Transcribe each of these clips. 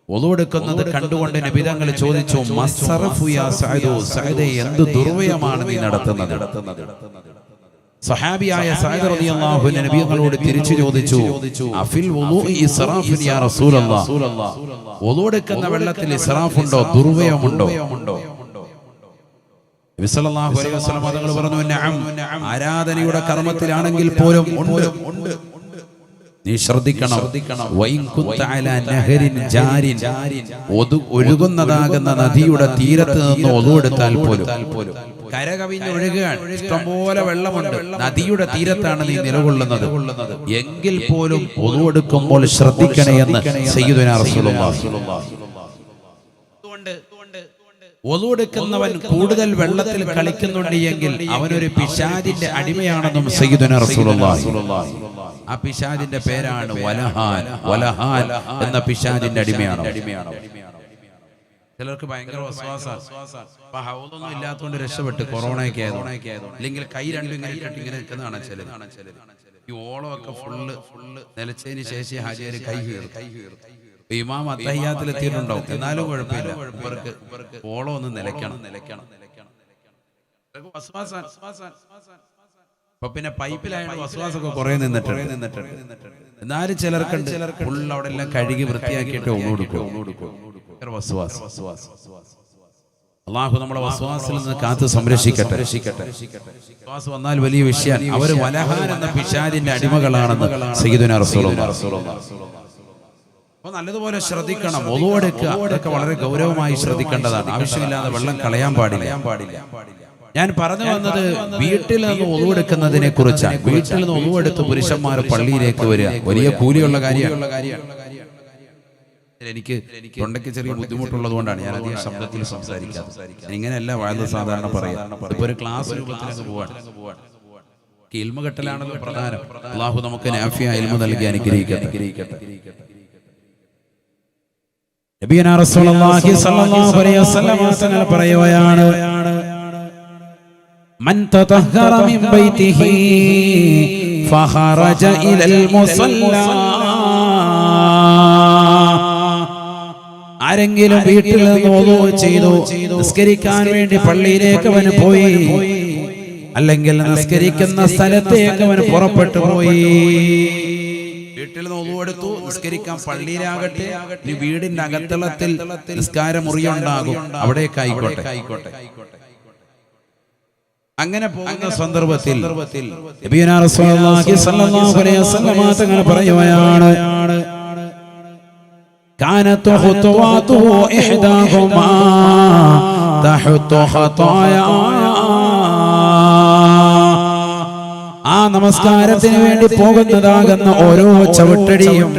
ഒളുവെടുക്കുന്നത് കണ്ടുകൊണ്ട് നബി തങ്ങൾ ചോദിച്ചു, മസ്സറഫു യാ സഅദു, സഅദേ എന്ത് ദുർവ്യയമാണ് നീ നടത്തുന്നത്? സഹാബിയായ സഅദ് റളിയല്ലാഹു അൻഹു നബി തങ്ങളോട് തിരിച്ചു ചോദിച്ചു, അഫിൽ വുളൂഇ ഇസ്റാഫുൻ യാ റസൂലല്ലാഹ്, ഒളുവെടുക്കുന്ന വെള്ളത്തിൽ ഇസ്റാഫ് ഉണ്ടോ, ദുർവ്യയമുണ്ടോ? നബി സല്ലല്ലാഹു അലൈഹി വസല്ലം തങ്ങൾ പറഞ്ഞു, നഅം, ആരാധനയുടെ കർമ്മത്തിലാണെങ്കിൽ പോലും ഉണ്ട്. നീ ശ്രദ്ധിക്കണം. ഒഴുകുന്നതാകുന്ന നദിയുടെ തീരത്ത് നിന്ന് ഒളുവെടുത്താൽ പോലും കരകവിഞ്ഞ് ഒഴുകുകയാണ്, ഇഷ്ടംപോലെ വെള്ളമുണ്ട്, നദിയുടെ തീരത്താണ് നീ നിലകൊള്ളുന്നത്, എങ്കിൽ പോലും ഒളുവെടുക്കുമ്പോൾ ശ്രദ്ധിക്കണേ എന്ന് സയ്യിദുനാ റസൂലുള്ളാഹി. ഒളുവെടുക്കുന്നവൻ കൂടുതൽ വെള്ളത്തിൽ കളിക്കുന്നുണ്ട് എങ്കിൽ അവനൊരു പിശാചിന്റെ അടിമയാണെന്നും സയ്യിദുനാ റസൂലുള്ളാഹി. ആ പിശാചിന്റെ പേരാണ് വലഹാൻ. വലഹാൻ എന്ന പിശാചിന്റെ അടിമയാണ്. ചിലർക്ക് ഭയങ്കര വിശ്വാസമാണ്, ഹൗദൊന്നും ഇല്ലാത്തതുകൊണ്ട് രക്ഷപ്പെട്ട്, കൊറോണയൊക്കെ ആയതുകൊണ്ട്, അല്ലെങ്കിൽ കൈ രണ്ടും ഇങ്ങനെ ഇങ്ങനെ നിൽക്കുന്നതാണ് ചിലത്. ഈ ഓളമൊക്കെ ഫുള്ള് നിലച്ചതിന് ശേഷം ഹാജിയാര് കൈ കീറും. ഇമാം അത്തഹിയ്യാത്തിൽ എത്തിയിട്ടുണ്ടാവും, എന്നാലും കുഴപ്പമില്ല, ഇവർക്ക് ഓളം ഒന്ന് നിലയ്ക്കണം. അപ്പൊ പിന്നെ പൈപ്പിലായ വസ്വാസൊക്കെ കുറെ നിന്നിട്ടുണ്ട്. എന്നാലും ചിലർക്കുണ്ട് ഫുള്ള് അവിടെ എല്ലാം കഴുകി വൃത്തിയാക്കിയിട്ട് ഒന്നുകൊടുക്കും. അള്ളാഹു നമ്മളെ വസ്വാസിൽ നിന്ന് കാത്ത് സംരക്ഷിക്കട്ടെ. വസ്വാസ് വന്നാൽ വലിയ വിഷയം. അവര് വലഹാൻ എന്ന പിശാചിന്റെ അടിമകളാണെന്ന് സയ്യിദുനാ റസൂലുള്ളാഹി. അപ്പൊ നല്ലതുപോലെ ശ്രദ്ധിക്കണം. ഒളുവെടുക്കുക അതൊക്കെ വളരെ ഗൗരവമായി ശ്രദ്ധിക്കേണ്ടതാണ്. ആവശ്യമില്ലാതെ വെള്ളം കളയാൻ പാടില്ല. ഞാൻ പറഞ്ഞു വന്നത് വീട്ടിൽ നിന്ന് ഒളുവെടുക്കുന്നതിനെ കുറിച്ചാണ്. വീട്ടിൽ നിന്ന് ഒളുവെടുത്ത് പുരുഷന്മാർ പള്ളിയിലേക്ക് വരിക വലിയ കൂലിയുള്ള കാര്യമാണ്. എനിക്ക് തൊണ്ടയ്ക്ക് ചെറിയ ബുദ്ധിമുട്ടുള്ളത് കൊണ്ടാണ് ഞാൻ അധികം ശബ്ദത്തിൽ സംസാരിക്കാത്തത്. ഇങ്ങനെയല്ല വഅദ് സാധാരണ പറയാം. ഇപ്പൊ ഒരു ക്ലാസ് രൂപത്തിലേക്ക് പോവാണ്. ഇൽമ കെട്ടലാണല്ലോ പ്രധാനം. അല്ലാഹു നമുക്ക് നാഫിയ ഇൽമ നൽകി അനുഗ്രഹിക്കട്ടെ. നബിയനാ റസൂലുള്ളാഹി സ്വല്ലല്ലാഹു അലൈഹി വസല്ലം തങ്ങൾ പറയുകയാണ്, മൻ തതഹറ മിൻ ബൈതിഹി ഫഖറജ ഇലൽ മുസല്ലാ, ആരെങ്കിലും വീട്ടിൽ നിന്ന് wudu ചെയ്തു നിസ്കരിക്കാൻ വേണ്ടി പള്ളിയിലേക്ക് അവൻ പോയി, അല്ലെങ്കിൽ നിസ്കരിക്കുന്ന സ്ഥലത്തേക്ക് അവൻ പുറപ്പെട്ടു പോയി. വീട്ടിൽ നിന്ന് wudu എടുത്തു, നിസ്കരിക്കാൻ പള്ളിയിലാകട്ടെ, ഈ വീടിന്റെ അകത്തളത്തിൽ നിസ്കാര മുറിയുണ്ടാകും, അവിടേക്കായിക്കോട്ടെ. അങ്ങനെ പോകുന്ന സന്ദർഭത്തിൽ നബിയുനാ റസൂലുള്ളാഹി സ്വല്ലല്ലാഹു അലൈഹി വസല്ലം തങ്ങൾ പറയുകയാണ്, കാനതു ഖുതുവാതുഹു ഇഹ്ദാഹുമാ തഹുത്തു ഖതായാ, ആ നമസ്കാരത്തിന് വേണ്ടി പോകുന്നതാകുന്ന ഓരോ ചവിട്ടടിയും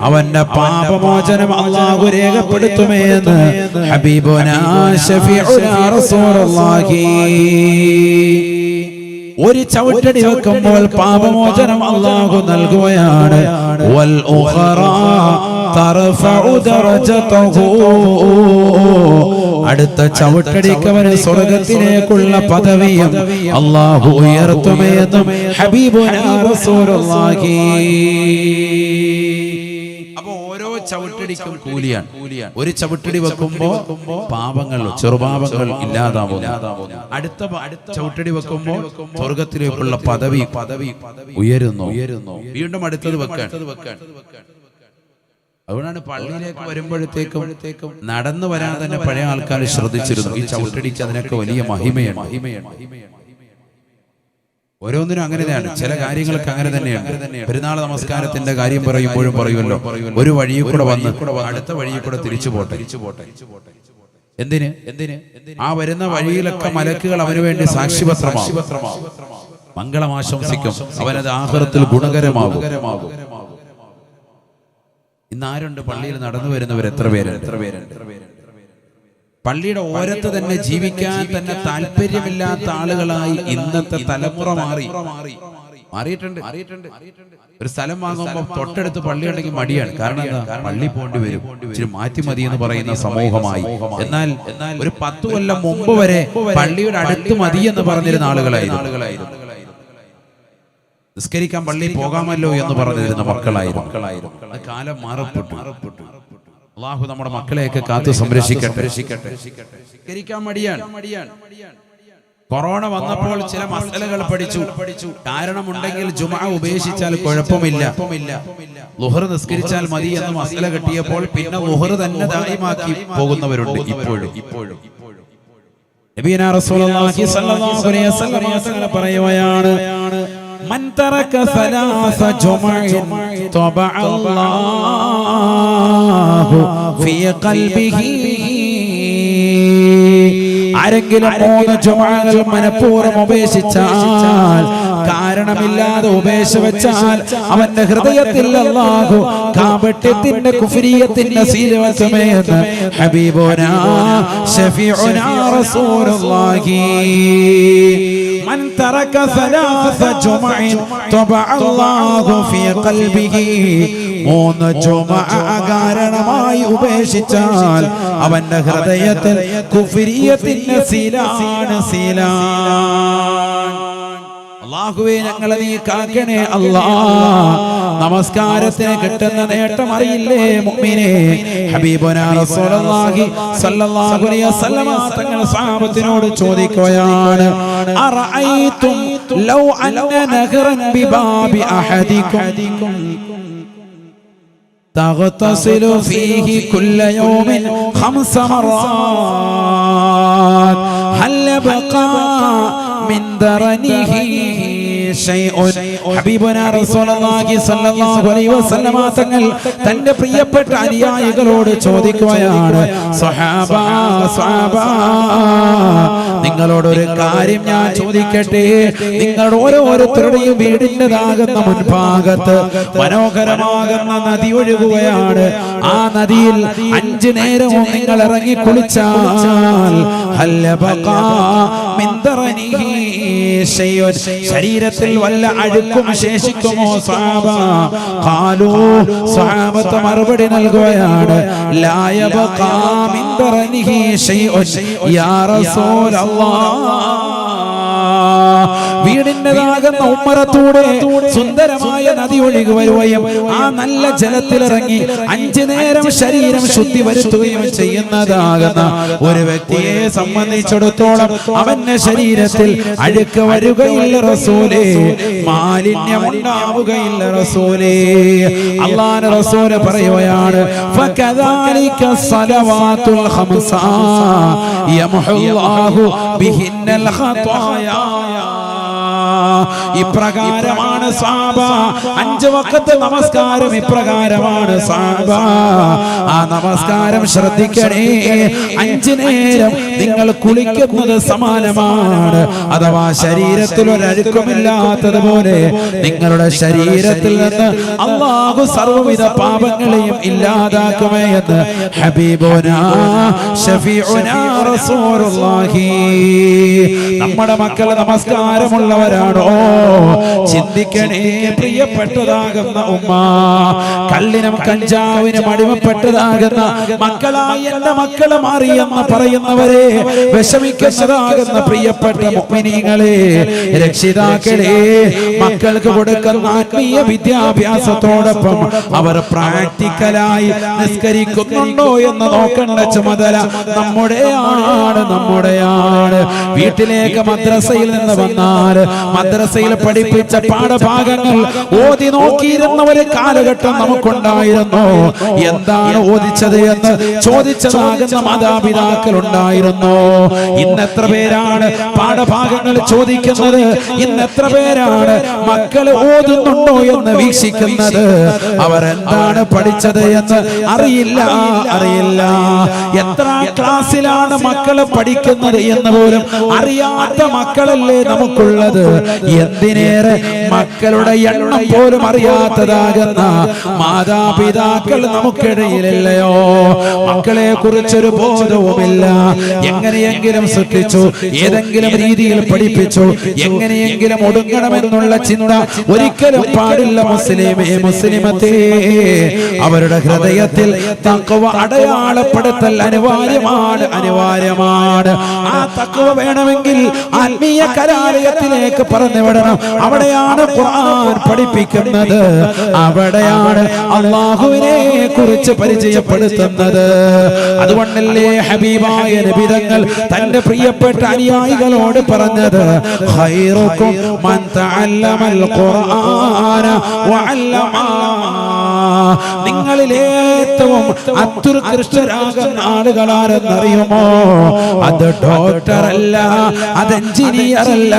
അവന്റെ പാപമോചനം അല്ലാഹു രേഖപ്പെടുത്തുമേ എന്ന് ഹബീബുനാ ശഫീഉനാ റസൂലുള്ളാഹി. ഒരു ചവിട്ടടി വെക്കുമ്പോൾ പാപമോചനം അല്ലാഹു നൽകുകയാണ്. വൽ ഉഖറാ തർഫഉ ദറജതഹു, അടുത്ത ചവിട്ടടിക്ക് അവന് സ്വർഗ്ഗത്തിലേക്കുള്ള പദവിയും അല്ലാഹു ഉയർത്തുമെന്നും ഹബീബുനാ റസൂലുള്ളാഹി. അപ്പോൾ ഓരോ ചവിട്ടടിക്കും കൂലിയാണ്. ഒരു ചവിട്ടടി വെക്കുമ്പോൾ പാപങ്ങൾ, ചെറുപാപങ്ങൾ ഇല്ലാതാവും. അടുത്ത ചവിട്ടടി വെക്കുമ്പോൾ സ്വർഗ്ഗത്തിലേക്കുള്ള പദവി ഉയരുന്നു. വീണ്ടും അടുത്തത് വെക്കാൻ. അതുകൊണ്ടാണ് പള്ളിയിലേക്ക് വരുമ്പോഴത്തേക്കും നടന്നു വരാൻ തന്നെ പഴയ ആൾക്കാർ ശ്രദ്ധിച്ചിരുന്നു. ഈ ചവിട്ടടിക്ക് അതിനൊക്കെ വലിയ മഹിമയാണ്. ഓരോന്നിനും അങ്ങനെ തന്നെയാണ്. ചില കാര്യങ്ങൾക്ക് അങ്ങനെ തന്നെയാണ്. പെരുന്നാൾ നമസ്കാരത്തിന്റെ കാര്യം പറയുമ്പോഴും പറയുമല്ലോ, ഒരു വഴിയിൽ കൂടെ വന്ന് അടുത്ത വഴിയിൽ കൂടെ തിരിച്ചു പോട്ടെ. എന്തിന്? ആ വരുന്ന വഴിയിലൊക്കെ മലക്കുകൾ അവന് വേണ്ടി സാക്ഷിപത്രമാകും, മംഗളം ആശംസിക്കും, അവനത് ആഖിറത്തിൽ ഗുണകരമാകും. ഇന്നാരുണ്ട് പള്ളിയിൽ നടന്നു വരുന്നവർ? എത്ര പേരുണ്ട്? പള്ളിയുടെ ഓരത്ത് തന്നെ ജീവിക്കാൻ തന്നെ താല്പര്യമില്ലാത്ത ആളുകളായി ഇന്നത്തെ തലമുറ മാറിയിട്ടുണ്ട്. ഒരു സ്ഥലം വാങ്ങുമ്പോൾ തൊട്ടടുത്ത് പള്ളി ഉണ്ടെങ്കിൽ മടിയാണ്. കാരണം എന്താ? പള്ളി പോണ്ടി വരും, ഇച്ചിരി മാറ്റി മതി എന്ന് പറയുന്ന സമൂഹമായി. എന്നാൽ ഒരു 10 കൊല്ലം മുമ്പ് വരെ പള്ളിയുടെ അടുത്ത് മതി എന്ന് പറഞ്ഞിരുന്ന ആളുകളായിരുന്നു. നിസ്കരിക്കാൻ പള്ളിയിൽ പോകാമല്ലോ എന്ന് പറഞ്ഞിരുന്ന മക്കളായിരുന്നു. കാലം മാറപ്പെട്ടു. അല്ലാഹു നമ്മുടെ മക്കളെയൊക്കെ കാത്തു സംരക്ഷിക്കട്ടെ. നിസ്കരിക്കാൻ മടിയാണ്. കൊറോണ വന്നപ്പോൾ ചില മസലകൾ പഠിച്ചു. കാരണമുണ്ടെങ്കിൽ ജുമുഅ ഉപേക്ഷിച്ചാൽ കുഴപ്പമില്ല, ളുഹർ നിസ്കരിച്ചാൽ മതി എന്ന് മസല കിട്ടിയപ്പോൾ പിന്നെ ളുഹർ തന്നെ ദായിമാക്കി പോകുന്നവരുണ്ട് ഇപ്പോഴും. നബിയനാ റസൂലുള്ളാഹി സ്വല്ലല്ലാഹു അലൈഹി വസല്ലം പറയുകയാണ്, മൻ തറക സലാസ ജുമുഅൻ തബഅ അല്ലാഹു ഫീ ഖൽബിഹി. ആരെങ്കിലും 3 ജുമുഅകൾ മനഃപൂർവ്വം ഉപേക്ഷിച്ചാൽ, കാരണമില്ലാതെ ഉപേക്ഷ വെച്ചാൽ, അവന്റെ ഹൃദയത്തിൽ അല്ലാഹു കാപട്യത്തിന്റെ കുഫ്രിയത്തിന്റെ സീൽ വെക്കുമെന്ന് ഹബീബുനാ ശഫീഉനാ റസൂലുള്ളാഹി. മൻ തറക സലാസ ജുമുഅൻ തബഅ അല്ലാഹു ഫീ ഖൽബിഹി. 3 ജുമുഅ കാരണമായി ഉപേക്ഷിച്ചാൽ അവന്റെ ഹൃദയത്തിൽ കുഫ്രിയത്തിന്റെ സീലാണ്. അല്ലാഹുവേ, ഞങ്ങളെ നീ കാക്കണേ അല്ലാ. നമസ്കാരത്തിന് കിട്ടുന്ന നേട്ടം അറിയില്ലേ മുഅ്മിനേ? ഹബീബുനാ റസൂലുള്ളാഹി സ്വല്ലല്ലാഹു അലൈഹി വസല്ലം തങ്ങൾ സ്വഹാബത്തിനോട് ചോദിക്കുകയാണ്, അറഅയ്തും ലൗ അന്ന നഹറൻ ബിബാബി അഹദികും തഗ്തസിലു ഫീഹി കുല്ല യൗമിൻ 5 മറات ഹൽ യബ്ഖാ മിൻ ദറനിഹി ശൈഉൻ. ഹബീബുനാ റസൂലുള്ളാഹി സ്വല്ലല്ലാഹു അലൈഹി വസല്ലം തങ്ങൾ തന്റെ പ്രിയപ്പെട്ട അനുയായികളോട് ചോദിക്കുകയാണ്, സ്വഹാബാ നിങ്ങളോടൊരു കാര്യം ഞാൻ ചോദിക്കട്ടെ. നിങ്ങൾ ഓരോരുത്തരുടെയും വീടിൻ്റെതാകുന്ന മുൻഭാഗത്ത് മനോഹരമാകുന്ന നദി ഒഴുകുകയാണ്. ആ നദിയിൽ 5 നേരവും നിങ്ങൾ ഇറങ്ങി കുളിച്ചാൽ ശരീരത്തിൽ വല്ല അഴുക്കും ശേഷിക്കുമോ? സ്വഹാബത്ത് മറുപടി നൽകുകയാണ്, ലാ യബ്ഖാ മിൻ ദറനിഹി ശൈഉൻ യാ റസൂലല്ലാഹ്. വീടിൻ്റെതാകുന്ന ഉമ്മറത്തൂടെ സുന്ദരമായ നദി ഒഴുകി വരുകയും ആ നല്ല ജലത്തിലിറങ്ങി 5 നേരം ശരീരം ശുദ്ധി വരുത്തുകയും ചെയ്യുന്നതാകുന്ന ഒരു വ്യക്തിയെ സംബന്ധിച്ചിടത്തോളം അവന്റെ ശരീരത്തിൽ അഴുക്ക് വരുകയില്ല റസൂലേ, മാലിന്യമുണ്ടാവുകയില്ല റസൂലേ. അല്ലാഹുവിന്റെ റസൂൽ പറയുകയാണ്, ഫകദാലിക സലവാത്തുൽ ഖംസ യംഹുല്ലാഹു ബിഹിന്നൽ ഖതായാ. ഇപ്രകാരമാണ് സഹാബ 5 വഖത്ത് നമസ്കാരം, ഇപ്രകാരമാണ് സഹാബ. ആ നമസ്കാരം ശ്രദ്ധിക്കണേ. 5 നേരം നിങ്ങൾ കുളിക്കുന്നത് സമാനമാണ്. അഥവാ ശരീരത്തിൽ ഒരഴുക്കുമില്ലാത്തതുപോലെ നിങ്ങളുടെ ശരീരത്തിൽ നിന്ന് അല്ലാഹു സർവ്വവിധ പാപങ്ങളെയും ഇല്ലാതാക്കുമെന്ന് ഹബീബുനാ ശഫീഉനാ റസൂലുള്ളാഹി. നമ്മുടെ മക്കൾ നമസ്കാരമുള്ളവരാണോ? ചിന്തിക്കണേ പ്രിയപ്പെട്ടതാകുന്ന ഉമ്മ. കള്ളിനും കഞ്ചാവിനും അടിമപ്പെട്ടതാകുന്ന മക്കളായി എന്റെ മക്കളെ മാറിയെന്ന് പറയുന്നവരെ, വിഷമിക്കുന്നതാകുന്ന പ്രിയപ്പെട്ട മുഅ്മിനീങ്ങളെ, രക്ഷിതാക്കളെ, മക്കൾക്ക് കൊടുക്കുന്ന ആത്മീയ വിദ്യാഭ്യാസത്തോടൊപ്പം അവർ പ്രാക്ടിക്കലായി നിസ്കരിക്കുന്നുണ്ടോ എന്ന് നോക്കേണ്ട ചുമതല നമ്മുടെയാണ്. വീട്ടിലേക്ക് മദ്രസയിൽ നിന്ന് വന്നാൽ മദ്രസയിൽ പഠിപ്പിച്ച പാഠഭാഗങ്ങൾ ഓതി നോക്കിയിരുന്ന ഒരു കാലഘട്ടം നമുക്കുണ്ടായിരുന്നു. എന്താണ് ഓദിച്ചത് എന്ന് ചോദിച്ചതാകുന്ന മാതാപിതാക്കൾ ഉണ്ടായിരുന്നു. ഇന്ന് എത്ര പേരാണ് പാഠഭാഗങ്ങൾ ചോദിക്കുന്നത്? ഇന്ന് എത്ര പേരാണ് മക്കൾ ഓതുന്നുണ്ടോ എന്ന് വീക്ഷിക്കുന്നത്? അവരെന്താണ് പഠിച്ചത് എന്ന് അറിയില്ല. എത്ര ക്ലാസ്സിലാണ് മക്കൾ പഠിക്കുന്നത് എന്ന് പോലും അറിയാത്ത മക്കളല്ലേ നമുക്കുള്ളത്. എന്തിനേറെ മക്കളുടെ എണ്ണം പോലും അറിയാത്തതാകുന്ന മാതാപിതാക്കൾ നമുക്കിടയിലില്ലയോ? മക്കളെ കുറിച്ചൊരു ബോധവുമില്ല. എങ്ങനെയെങ്കിലും സൃഷ്ടിച്ചു, ഏതെങ്കിലും രീതിയിൽ പഠിപ്പിച്ചു, എങ്ങനെയെങ്കിലും ഒടുങ്ങണമെന്നുള്ള ചിന്ത ഒരിക്കലും പാടില്ല. മുസ്ലിമത്തെ അവരുടെ ഹൃദയത്തിൽ തഖ്വ അടയാളപ്പെടുത്തൽ അനിവാര്യമാണ്. ആ തഖ്വ വേണമെങ്കിൽ ആത്മീയ കലാലയത്തിലേക്ക് പറഞ്ഞ വിടണം. അവിടെയാണ് ഖുർആൻ പഠിപ്പിക്കുന്നത്, അവിടെയാണ് അല്ലാഹുവിനെ കുറിച്ച് പരിചയപ്പെടുത്തുന്നത്. അതുകൊണ്ടല്ലേ ഹബീബായ നബി തങ്ങൾ തന്റെ പ്രിയപ്പെട്ട അനുയായികളോട് പറഞ്ഞത്, ഖൈറുക്കും മൻ തഅല്ലമൽ ഖുർആന വഅല്ലമാ. നിങ്ങളിൽ ഏറ്റവും അത്യുത്കൃഷ്ടരാകുന്ന ആളുകളാരെന്നറിയുമോ? അത് ഡോക്ടർ അല്ല, അത് എഞ്ചിനീയർ അല്ല,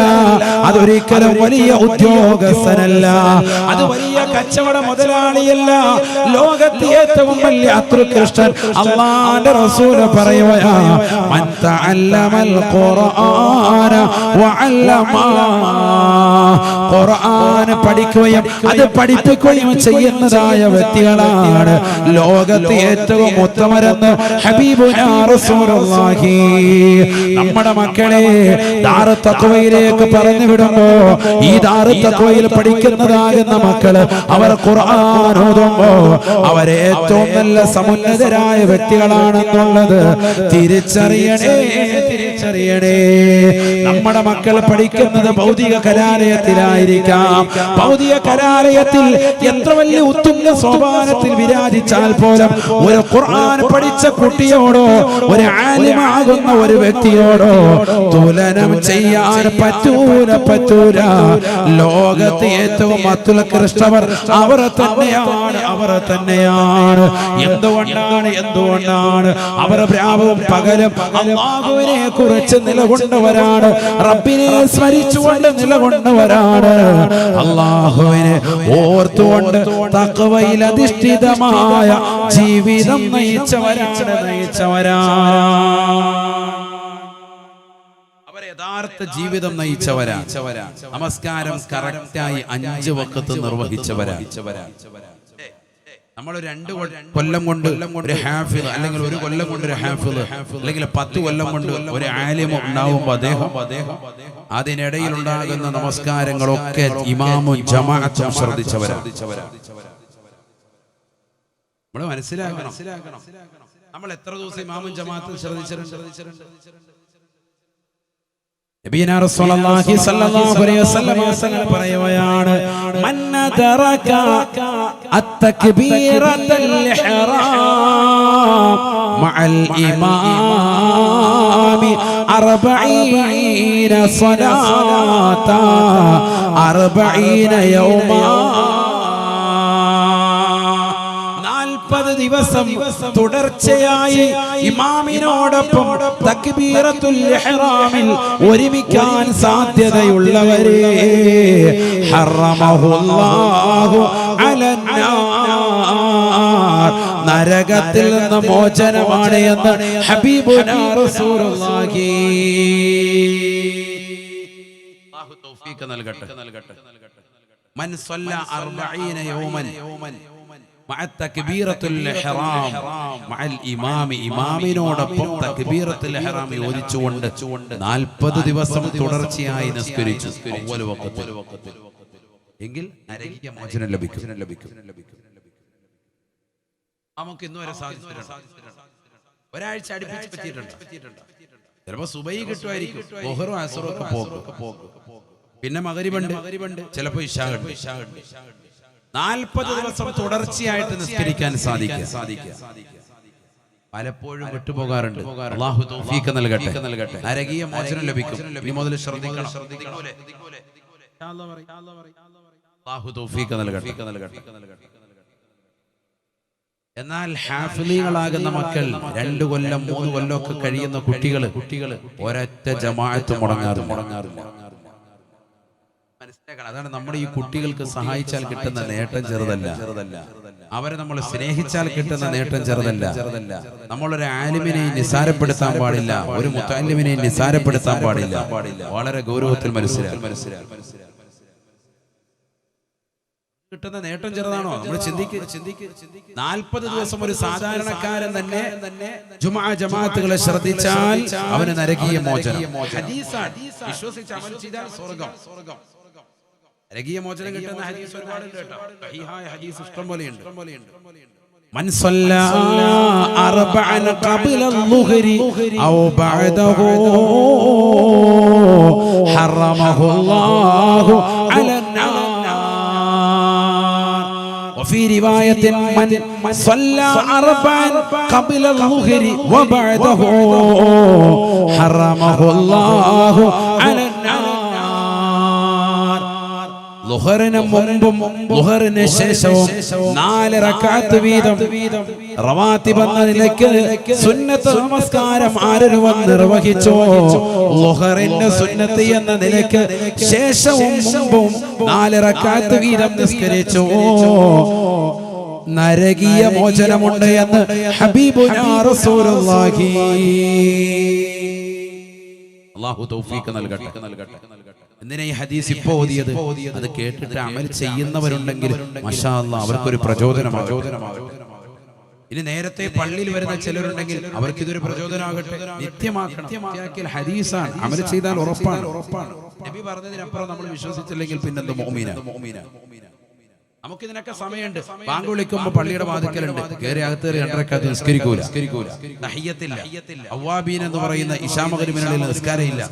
അതൊരിക്കലും വലിയ ഉദ്യോഗസ്ഥനല്ല, അത് വലിയ കച്ചവട മുതലാളിയല്ല. ലോകത്തെ ഏറ്റവും വലിയ അത്യുത്കൃഷ്ടൻ അല്ലാഹുവിന്റെ റസൂൽ പറയുകയാ, മൻ തഅല്ലമൽ ഖുർആന വഅല്ലമാ. ഖുർആൻ പഠിക്കുകയും അത് പഠിപ്പിക്കുകയും ചെയ്യുന്നതായ വ്യക്തികളാണ് ലോകത്തെ ഏറ്റവും ഉത്തമരെന്ന് ഹബീബുനാ റസൂലുള്ളാഹി. നമ്മുടെ മക്കളെ ദാറുൽ തഖ്വയിലേക്ക് പറഞ്ഞു വിടുമ്പോ ഈ ദാറുൽ തഖ്വയിൽ പഠിക്കുന്നതാകുന്ന മക്കള് അവർ ഖുർആൻ ഓതുമ്പോ അവരെ ഏറ്റവും നല്ല സമുന്നതരായ വ്യക്തികളാണെന്നുള്ളത് തിരിച്ചറിയണേ, തിരിച്ചറിയണേ. നമ്മുടെ മക്കൾ പഠിക്കുന്നത് ഭൗതിക കലാലയത്തിലായിരിക്കാം. ഭൗതിക കലാലയത്തിൽ എത്ര വലിയ ഉത്തുംഗ സോപാനത്തിൽ വിരാജിച്ചാൽ പോലും ഒരു ഖുർആൻ പഠിച്ച കുട്ടിയോടോ ഒരു ആലിമാകുന്ന ഒരു വ്യക്തിയോടോ തുലനം ചെയ്യാൻ പറ്റൂല, പറ്റൂല. ലോകത്ത് ഏറ്റവും അത്യുത്കൃഷ്ടവർ അവർ തന്നെയാണ്, അവർ തന്നെയാണ്. എന്തുകൊണ്ടാണ്, എന്തുകൊണ്ടാണ്? അവർ രാവും പകലും അല്ലാഹുവിനെ കുറിച്ച് നിലകൊണ്ടവരാണ്, റബ്ബിനെ സ്മരിച്ചുകൊണ്ട് നിലകൊണ്ടവരാണ്, അല്ലാഹുവിനെ ഓർത്തുകൊണ്ട് തഖ്വയിൽ അധിഷ്ഠിതമായ ജീവിതം നയിച്ചവരാണ്, നയിച്ചവരാണ്. അവർ യഥാർത്ഥ ജീവിതം നയിച്ചവരാ. നമസ്കാരം കറക്റ്റായി 5 വഖത്ത് നിർവഹിച്ചവരാ. നമ്മൾ 2 കൊല്ലം കൊണ്ട് ഒരു ഹാഫിദ്, അല്ലെങ്കിൽ 1 കൊല്ലം കൊണ്ട് ഒരു ഹാഫിദ്, അല്ലെങ്കിൽ 10 കൊല്ലം കൊണ്ട് ഒരു ആലിം ഉണ്ടാവുമ്പോൾ അദ്ദേഹം അതിനിടയിൽ ഉണ്ടാകുന്ന നമസ്കാരങ്ങളൊക്കെ ഇമാമും ജമാഅത്തും ശ്രദ്ധിച്ചവരാ. നമ്മൾ മനസ്സിലാക്കണം, നമ്മൾ എത്ര ദിവസം ഇമാമും ജമാഅത്തും ശ്രദ്ധിച്ചിട്ടുണ്ട്? നബിയനാ റസൂലുള്ളാഹി സ്വല്ലല്ലാഹു അലൈഹി വസല്ലം പറയുകയാണ്, മൻ അദറക അത്തക്ബീറത്തുൽ ഇഹ്റാം മഅൽ ഇമാമി 40 സ്വലാത്ത 40 യൗമാ. 40 ദിവസം തുടർച്ചയായി ഇമാമിനോടൊപ്പം തക്ബീറത്തുൽ ഇഹ്റാമിൽ ഒരുമിക്കാൻ സാധ്യതയുള്ളവരെ ഹറമഹുല്ലാഹു അലന്നാർ, നരകത്തിൽ നിന്ന് മോചനമാണ് എന്ന് ഹബീബുനാ റസൂലുള്ളാഹി. അല്ലാഹു തൗഫീഖ് നൽകട്ടെ. മൻ സ്വല്ല 40 യൗമൻ ഇമാമിനോടൊപ്പം തക്ബീറത്തുൽ ഇഹ്റാം യോജിച്ചുകൊണ്ട് 40 ദിവസം തുടർച്ചയായി നിസ്കരിച്ചു എങ്കിൽ നരകീയ മോചനം ലഭിക്കും. നമുക്ക് ഇന്ന് വരെ സാധിച്ചിട്ടുണ്ട്. ഒരാഴ്ച അടുപ്പിച്ച് പറ്റിയിട്ടുണ്ട്. ചിലപ്പോ സുബഹി കിട്ടുമായിരിക്കും, ളുഹറും അസ്റും ഒക്കെ പോകും. പിന്നെ മഗ്രിബുണ്ട്, ചിലപ്പോ ഇശാ ഉണ്ട്. 40 ദിവസം തുടർച്ചയായിട്ട് നിസ്കരിക്കാൻ സാധിക്കുക. പലപ്പോഴും വിട്ടുപോകാറുണ്ട്. അല്ലാഹു തൗഫീഖ് നൽകട്ടെ. നരകീയ മോചനം ലഭിക്കും. ഇനി മുതൽ ശ്രദ്ധിക്കണം. അല്ലാഹു തൗഫീഖ് നൽകട്ടെ. എന്നാൽ ഹാഫിളീകളാകുന്ന മക്കൾ 2 കൊല്ലം 3 കൊല്ലം ഒക്കെ കഴിയുന്ന കുട്ടികൾ ഒരൊറ്റ ജമാഅത്ത് മുടങ്ങാറില്ല. മനസ്സിലാക്കണം. അതാണ് നമ്മുടെ ഈ കുട്ടികൾക്ക് സഹായിച്ചാൽ കിട്ടുന്ന നേട്ടം ചെറുതല്ല. അവരെ നമ്മൾ സ്നേഹിച്ചാൽ കിട്ടുന്ന നേട്ടം ചെറുതല്ല. നമ്മളൊരു ആലിമിനെ നിസാരപ്പെടുത്താൻ പാടില്ല, ഒരു മുത്തഅല്ലിമിനെ നിസാരപ്പെടുത്താൻ പാടില്ല. വളരെ ഗൗരവത്തിൽ മനസ്സിലാക്കണം. കിട്ടുന്ന നേട്ടം ചെറുതാണോ? നമ്മൾ ചിന്തിക്ക്. 40 ദിവസം ഒരു സാധാരണക്കാരൻ തന്നെ ജുമുഅ ജമാഅത്തുകളെ ശ്രദ്ധിച്ചാൽ അവന് നരകീയ മോചനം. വിശ്വസിച്ച് അമൽ ചെയ്താൽ സ്വർഗ്ഗം. നരകീയ മോചനം കിട്ടുന്ന ഹദീസ് ഒരുപാടുണ്ട് കേട്ടോ. സഹീഹായ ഹദീസ് ഇഷ്ടം പോലെയുണ്ട്. من صلى أربعا قبل الظهر أو بعده حرمه الله على النار. وفي رواية من صلى أربعا قبل الظهر وبعده حرمه الله على النار. ളുഹറിന് മുമ്പും ളുഹറിന് ശേഷവും 4 റക്അത്ത് വീതം റവാത്തിബ് എന്ന നിലയ്ക്ക് സുന്നത്ത് നമസ്കാരം ആരൊരുവൻ നിർവഹിച്ചോ, ളുഹറിന്റെ സുന്നത്ത് എന്ന നിലയ്ക്ക് ശേഷവും മുമ്പും 4 റക്അത്ത് വീതം നിസ്കരിച്ചോ, നരകീയ മോചനമുണ്ട് എന്ന് ഹബീബുനാ റസൂലുള്ളാഹി. അല്ലാഹു തൗഫീഖ് നൽകട്ടെ. എന്തിനാ ഈ ഹദീസ് ഇപ്പോൾ ഓതിയത്? അത് കേട്ടിട്ട് അമൽ ചെയ്യുന്നവരുണ്ടെങ്കിൽ മാഷാ അല്ലാഹ് അവർക്കൊരു പ്രചോദനമാകട്ടെ. ഇനി നേരത്തെ പള്ളിയിൽ വരുന്ന ചിലരുണ്ടെങ്കിൽ അവർക്ക് ഇതൊരു പ്രചോദനമാകട്ടെ. നിത്യമാക്കണം. ഹദീസാണ്, അമൽ ചെയ്താൽ ഉറപ്പാണ്. നബി പറഞ്ഞതിനപ്പുറം നമ്മൾ വിശ്വസിച്ചില്ലെങ്കിൽ പിന്നെന്ത് മുഅ്മിനാ. നമുക്ക് ഇതിനൊക്കെ സമയമുണ്ട്. ബാങ്ക് വിളിക്കുമ്പോൾ പള്ളിയുടെ വാതിക്കലുണ്ട്, കയറി അകത്ത് 2 റക്അത്ത് നിസ്കരിക്കൂല. തഹിയ്യത്തില്ല. അവ്വാബീൻ എന്ന് പറയുന്ന ഇശാ മഗ്‌രിബിനുള്ളിൽ നിസ്കാരമില്ല.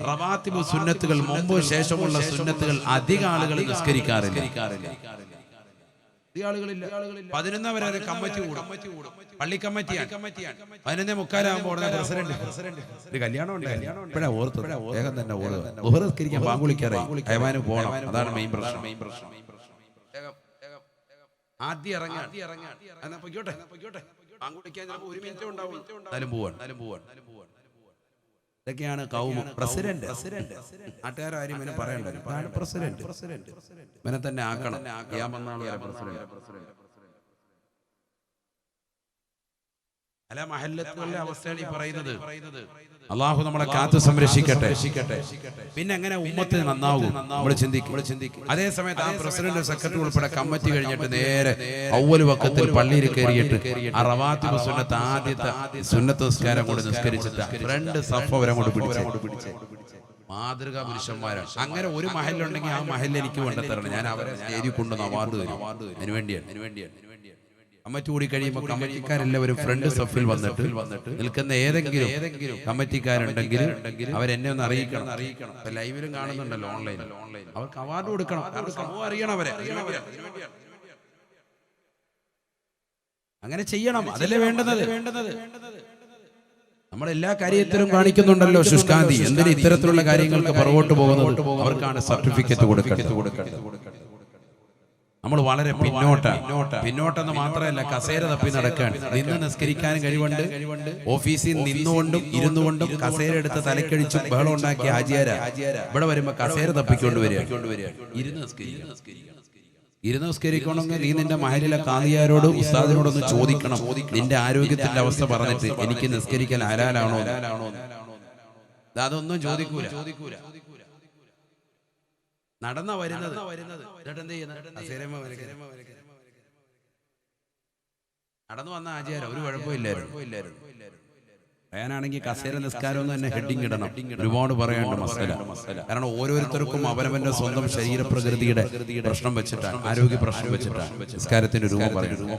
റവാത്തിബ് സുന്നത്തുകൾ മുമ്പ് ശേഷമുള്ള സുന്നത്തുകൾ അധിക ആളുകൾ നിസ്കരിക്കാറില്ല. 11 വരെ കമ്മിറ്റി കൂടും. പള്ളി കമ്മിറ്റിയാണ്. 11:45 പ്രസിഡന്റ് ഒരു കല്യാണം ഉണ്ടായിരുന്നു. ഇപ്പോഴാ ഓർത്തത്, വേഗം തന്നെ ഓടുക. ളുഹർ നിസ്കരിക്കാൻ ബാങ്ക് വിളിക്കാറായി, ഹൈവാന് പോകണം. അതാണ് മെയിൻ പ്രശ്നം. ആദ്യം ഇറങ്ങാൻ പൊയ്ക്കോട്ടെ. ബാങ്ക് വിളിക്കാൻ ചിലപ്പോൾ 1 മിനിറ്റ് ഉണ്ടാവും. എന്നാലും പോവാൻ. ഇതൊക്കെയാണ് കൗമ്. പ്രസിഡന്റ് നാട്ടുകാരും ഇവനെ പറയണ്ടല്ലോ. പ്രസിഡന്റ് ഇവനെ തന്നെ ആക്കണം. അല്ല മഹല്ലത്തുകളുടെ അവസ്ഥയാണ് ഈ പറയുന്നത്. അള്ളാഹു നമ്മളെ കാത്തു സംരക്ഷിക്കട്ടെ. പിന്നെ എങ്ങനെ ഉമ്മത്ത് നന്നാവും നമ്മൾ ചിന്തിക്കും. അതേ സമയത്ത് ആ പ്രസിഡന്റ് സെക്രട്ടറി ഉൾപ്പെടെ കമ്മിറ്റി കഴിഞ്ഞിട്ട് നേരെ അവ്വൽ വഖത്തിൽ പള്ളിയിൽ കയറിയിട്ട് ആ റവാത്തിബ് സുന്നത്ത് ആദ്യത്തെ സുന്നത്ത് നിസ്കാരം കൊണ്ട് നിസ്കരിച്ചിട്ട് ഫ്രണ്ട് സഫ് അവരെ കൊണ്ട് പിടിച്ച് മാതൃകാ പുരുഷന്മാരാണ്. അങ്ങനെ ഒരു മഹല്ലുണ്ടെങ്കിൽ ആ മഹല്ല് എനിക്ക് കൊണ്ടുതരണം. ഞാൻ അവരെ സ്റ്റേജിൽ കൊണ്ടുവന്ന് അവാർഡ് തരും. അതിനുവേണ്ടിയാണ്. കമ്മിറ്റി കൂടി കഴിയുമ്പോൾ കമ്മിറ്റിക്കാരെല്ലാവരും ഫ്രണ്ട് സഫിൽ വന്നിട്ട് നിൽക്കുന്ന ഏതെങ്കിലും കമ്മിറ്റിക്കാരുണ്ടെങ്കിൽ അവരെന്നെ ഒന്ന് അറിയിക്കണം. ലൈവിലും കാണുന്നുണ്ടല്ലോ, ഓൺലൈനിൽ. അവർക്ക് അവാർഡ് കൊടുക്കണം. സമൂഹം അറിയണം അവരെ. അങ്ങനെ ചെയ്യണം. അതല്ലേ വേണ്ടത്. നമ്മൾ എല്ലാ കാര്യത്തിലും കാണിക്കുന്നുണ്ടല്ലോ ശുഷ്കാന്തി. എന്തിന് ഇത്തരത്തിലുള്ള കാര്യങ്ങൾക്ക് പുറകോട്ട് പോകുന്നത്? അവർക്കാണ് സർട്ടിഫിക്കറ്റ് കൊടുക്കേണ്ടത്. നമ്മൾ വളരെ പിന്നോട്ടെന്ന് മാത്രമല്ല, കസേര തപ്പി നടക്കാൻ. നിന്ന് നിസ്കരിക്കാനും കഴിവുണ്ട്. ഓഫീസിൽ നിന്നുകൊണ്ടും ഇരുന്നുകൊണ്ടും കസേര എടുത്ത് തലക്കടിച്ചും ബഹളം ഉണ്ടാക്കിയ ഹാജിയാര ഇവിടെ വരുമ്പോ കസേര തപ്പിക്കൊണ്ട് വരിക. ഇരുന്ന് നിസ്കരിക്കണമെങ്കിൽ നീ നിന്റെ മഹലിലെ കാദിയാരോട് ഉസ്താദിനോടൊന്ന് ചോദിക്കണം, നിന്റെ ആരോഗ്യത്തിന്റെ അവസ്ഥ പറഞ്ഞിട്ട് എനിക്ക് നിസ്കരിക്കാൻ ഹലാലാണോ. അതൊന്നും ചോദിക്കൂല. നടന്ന വരുന്നത് നടന്നു വന്ന ആചാരം ഒരു കുഴപ്പമില്ലായിരുന്നു. പറയാനാണെങ്കിൽ കസേര നിസ്കാരം തന്നെ ഹെഡിങ് ഇടണം. ഒരുപാട് പറയാനുണ്ട് മസല. കാരണം ഓരോരുത്തർക്കും അവനവന്റെ സ്വന്തം ശരീരപ്രകൃതിയുടെ പ്രശ്നം വെച്ചിട്ടാണ്, ആരോഗ്യ പ്രശ്നം വെച്ചിട്ടാണ് നിസ്കാരത്തിന്റെ രൂപം പറയുന്നത്.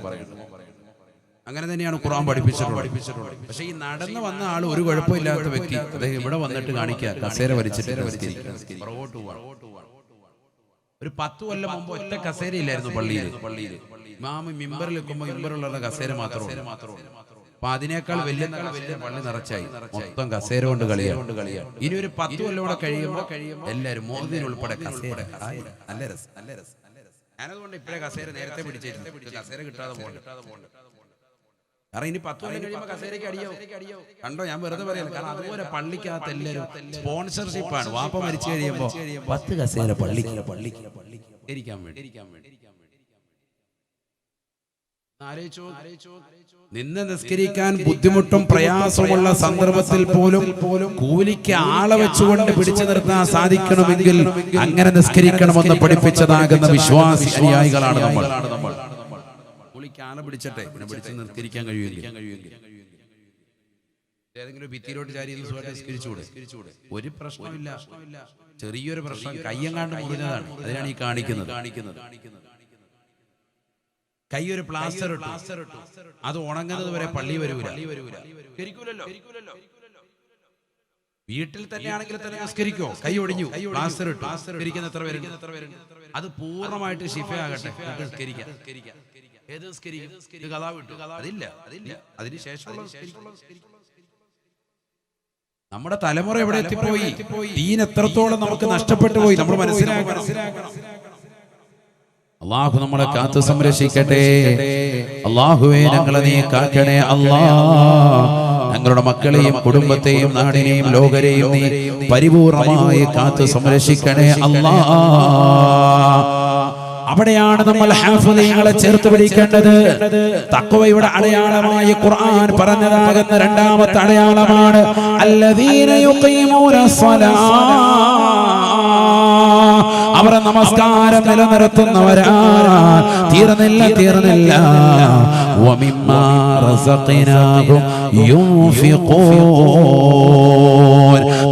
അങ്ങനെ തന്നെയാണ് ഖുർആൻ പഠിപ്പിച്ചിട്ടുള്ളത്. പക്ഷെ ഈ നടന്നു വന്ന ആൾ ഒരു കുഴപ്പമില്ലാത്ത വ്യക്തി അദ്ദേഹം ഇവിടെ വന്നിട്ട് കാണിക്കുക കസേര വലിച്ചിട്ട് ഒരു 10 കൊല്ലം മുമ്പ് ഒറ്റ കസേരയില്ലായിരുന്നു പള്ളിയിൽ. ഇമാമ് മിമ്പറിൽ വെക്കുമ്പോൾ മിമ്പറുള്ള കസേര മാത്രമേ. അപ്പൊ അതിനേക്കാൾ വലിയ പള്ളി നിറച്ചായി. മൊത്തം കസേര കൊണ്ട് കളിയാണ്. ഇനി ഒരു 10 കൊല്ലം കൂടെ കഴിയുമ്പോൾ എല്ലാവരും മോദിന് ഉൾപ്പെടെ കസേര. നല്ല രസം. ഞാനതുകൊണ്ട് ഇപ്പഴേ കസേര നേരത്തെ പിടിച്ചിരുന്നു. കസേര കിട്ടാതെ പോകണ്ട. കാരണം ഇനി 10 കൊല്ലം കഴിയുമ്പോൾ കസേരയ്ക്ക് അടിയോ കണ്ടോ. ഞാൻ വെറുതെ പറയല്ല. കാരണം അതുപോലെ പള്ളിക്കകത്ത് എല്ലാവരും സ്പോൺസർഷിപ്പാണ്. വാപ്പ മരിച്ചു കഴിയുമ്പോൾ 10 കസേര പള്ളിക്ക് ഇരിക്കാൻ വേണ്ടി. നിന്ന് നിസ്കരിക്കാൻ ബുദ്ധിമുട്ടും പ്രയാസമുള്ള സന്ദർഭത്തിൽ പോലും കൂലിക്ക് ആളെ വെച്ചുകൊണ്ട് പിടിച്ചു നിർത്താൻ സാധിക്കണമെങ്കിൽ അങ്ങനെ നിസ്കരിക്കണമെന്ന് പഠിപ്പിച്ചതാകുന്ന വിശ്വാസി അനുയായികളാണ് നമ്മൾ. ആളെ പിടിച്ചട്ടെ, പിടിച്ച് നിസ്കരിക്കാൻ കഴിയുമെങ്കിൽ ഏതെങ്കിലും ഭിത്തിയിലോട്ട് ചാരി നിസ്കരിച്ചുകൂടെ? ഒരു പ്രശ്നമില്ല. ചെറിയൊരു പ്രശ്നം കയ്യെങ്ങാണ്ട് മുറിഞ്ഞതാണ്. അതിനാണ് ഈ കാണിക്കുന്നത്. കൈയൊരു പ്ലാസ്റ്റർ ഇട്ടു, അത് ഉണങ്ങുന്നത് വരെ പള്ളി വരൂല. വീട്ടിൽ തന്നെയാണെങ്കിൽ തന്നെ നിസ്കരിക്കോ? കൈ ഒടിഞ്ഞു, പ്ലാസ്റ്റർ ഇട്ടു, നിസ്കരിക്കുന്ന എത്ര പേരുണ്ട്? അത് പൂർണ്ണമായിട്ട് ശിഫയാകട്ടെ, ഏത് നിസ്കരിക്കും? കഥാ വിട്ടു, അതില്ല. അതിനുശേഷമുള്ള നമ്മുടെ തലമുറ എവിടെ എത്തിപ്പോയി? ദീൻ എത്രത്തോളം നമുക്ക് നഷ്ടപ്പെട്ടു പോയി നമ്മൾ മനസ്സിലാക്കണം. അല്ലാഹു നമ്മളെ കാത്തു സംരക്ഷിക്കട്ടെ. അല്ലാഹുവേ ഞങ്ങളെ നീ കാക്കണേ അല്ലാ. ഞങ്ങളുടെ മക്കളെയും കുടുംബത്തെയും നാടിനെയും ലോകരെയും നീ പരിപൂർണമായി കാത്തു സംരക്ഷിക്കണേ അല്ലാ. അവിടെയാണ് നമ്മൾ ഹാഫിളീങ്ങളെ ചേർത്ത് പിടിക്കേണ്ടത്. തഖ്വയുടെ അടയാളമായി ഖുർആൻ പറഞ്ഞതാകുന്ന രണ്ടാമത്തെ അടയാളമാണ് അല്ലദീന യുഖീമൂനസ്സലാ. അവർ നമസ്കാരം നിലനിർത്തുന്നവരാണ്. തീർന്നില്ല. വമിമ്മാ റസഖ്നാഹും യുൻഫിഖൂൻ.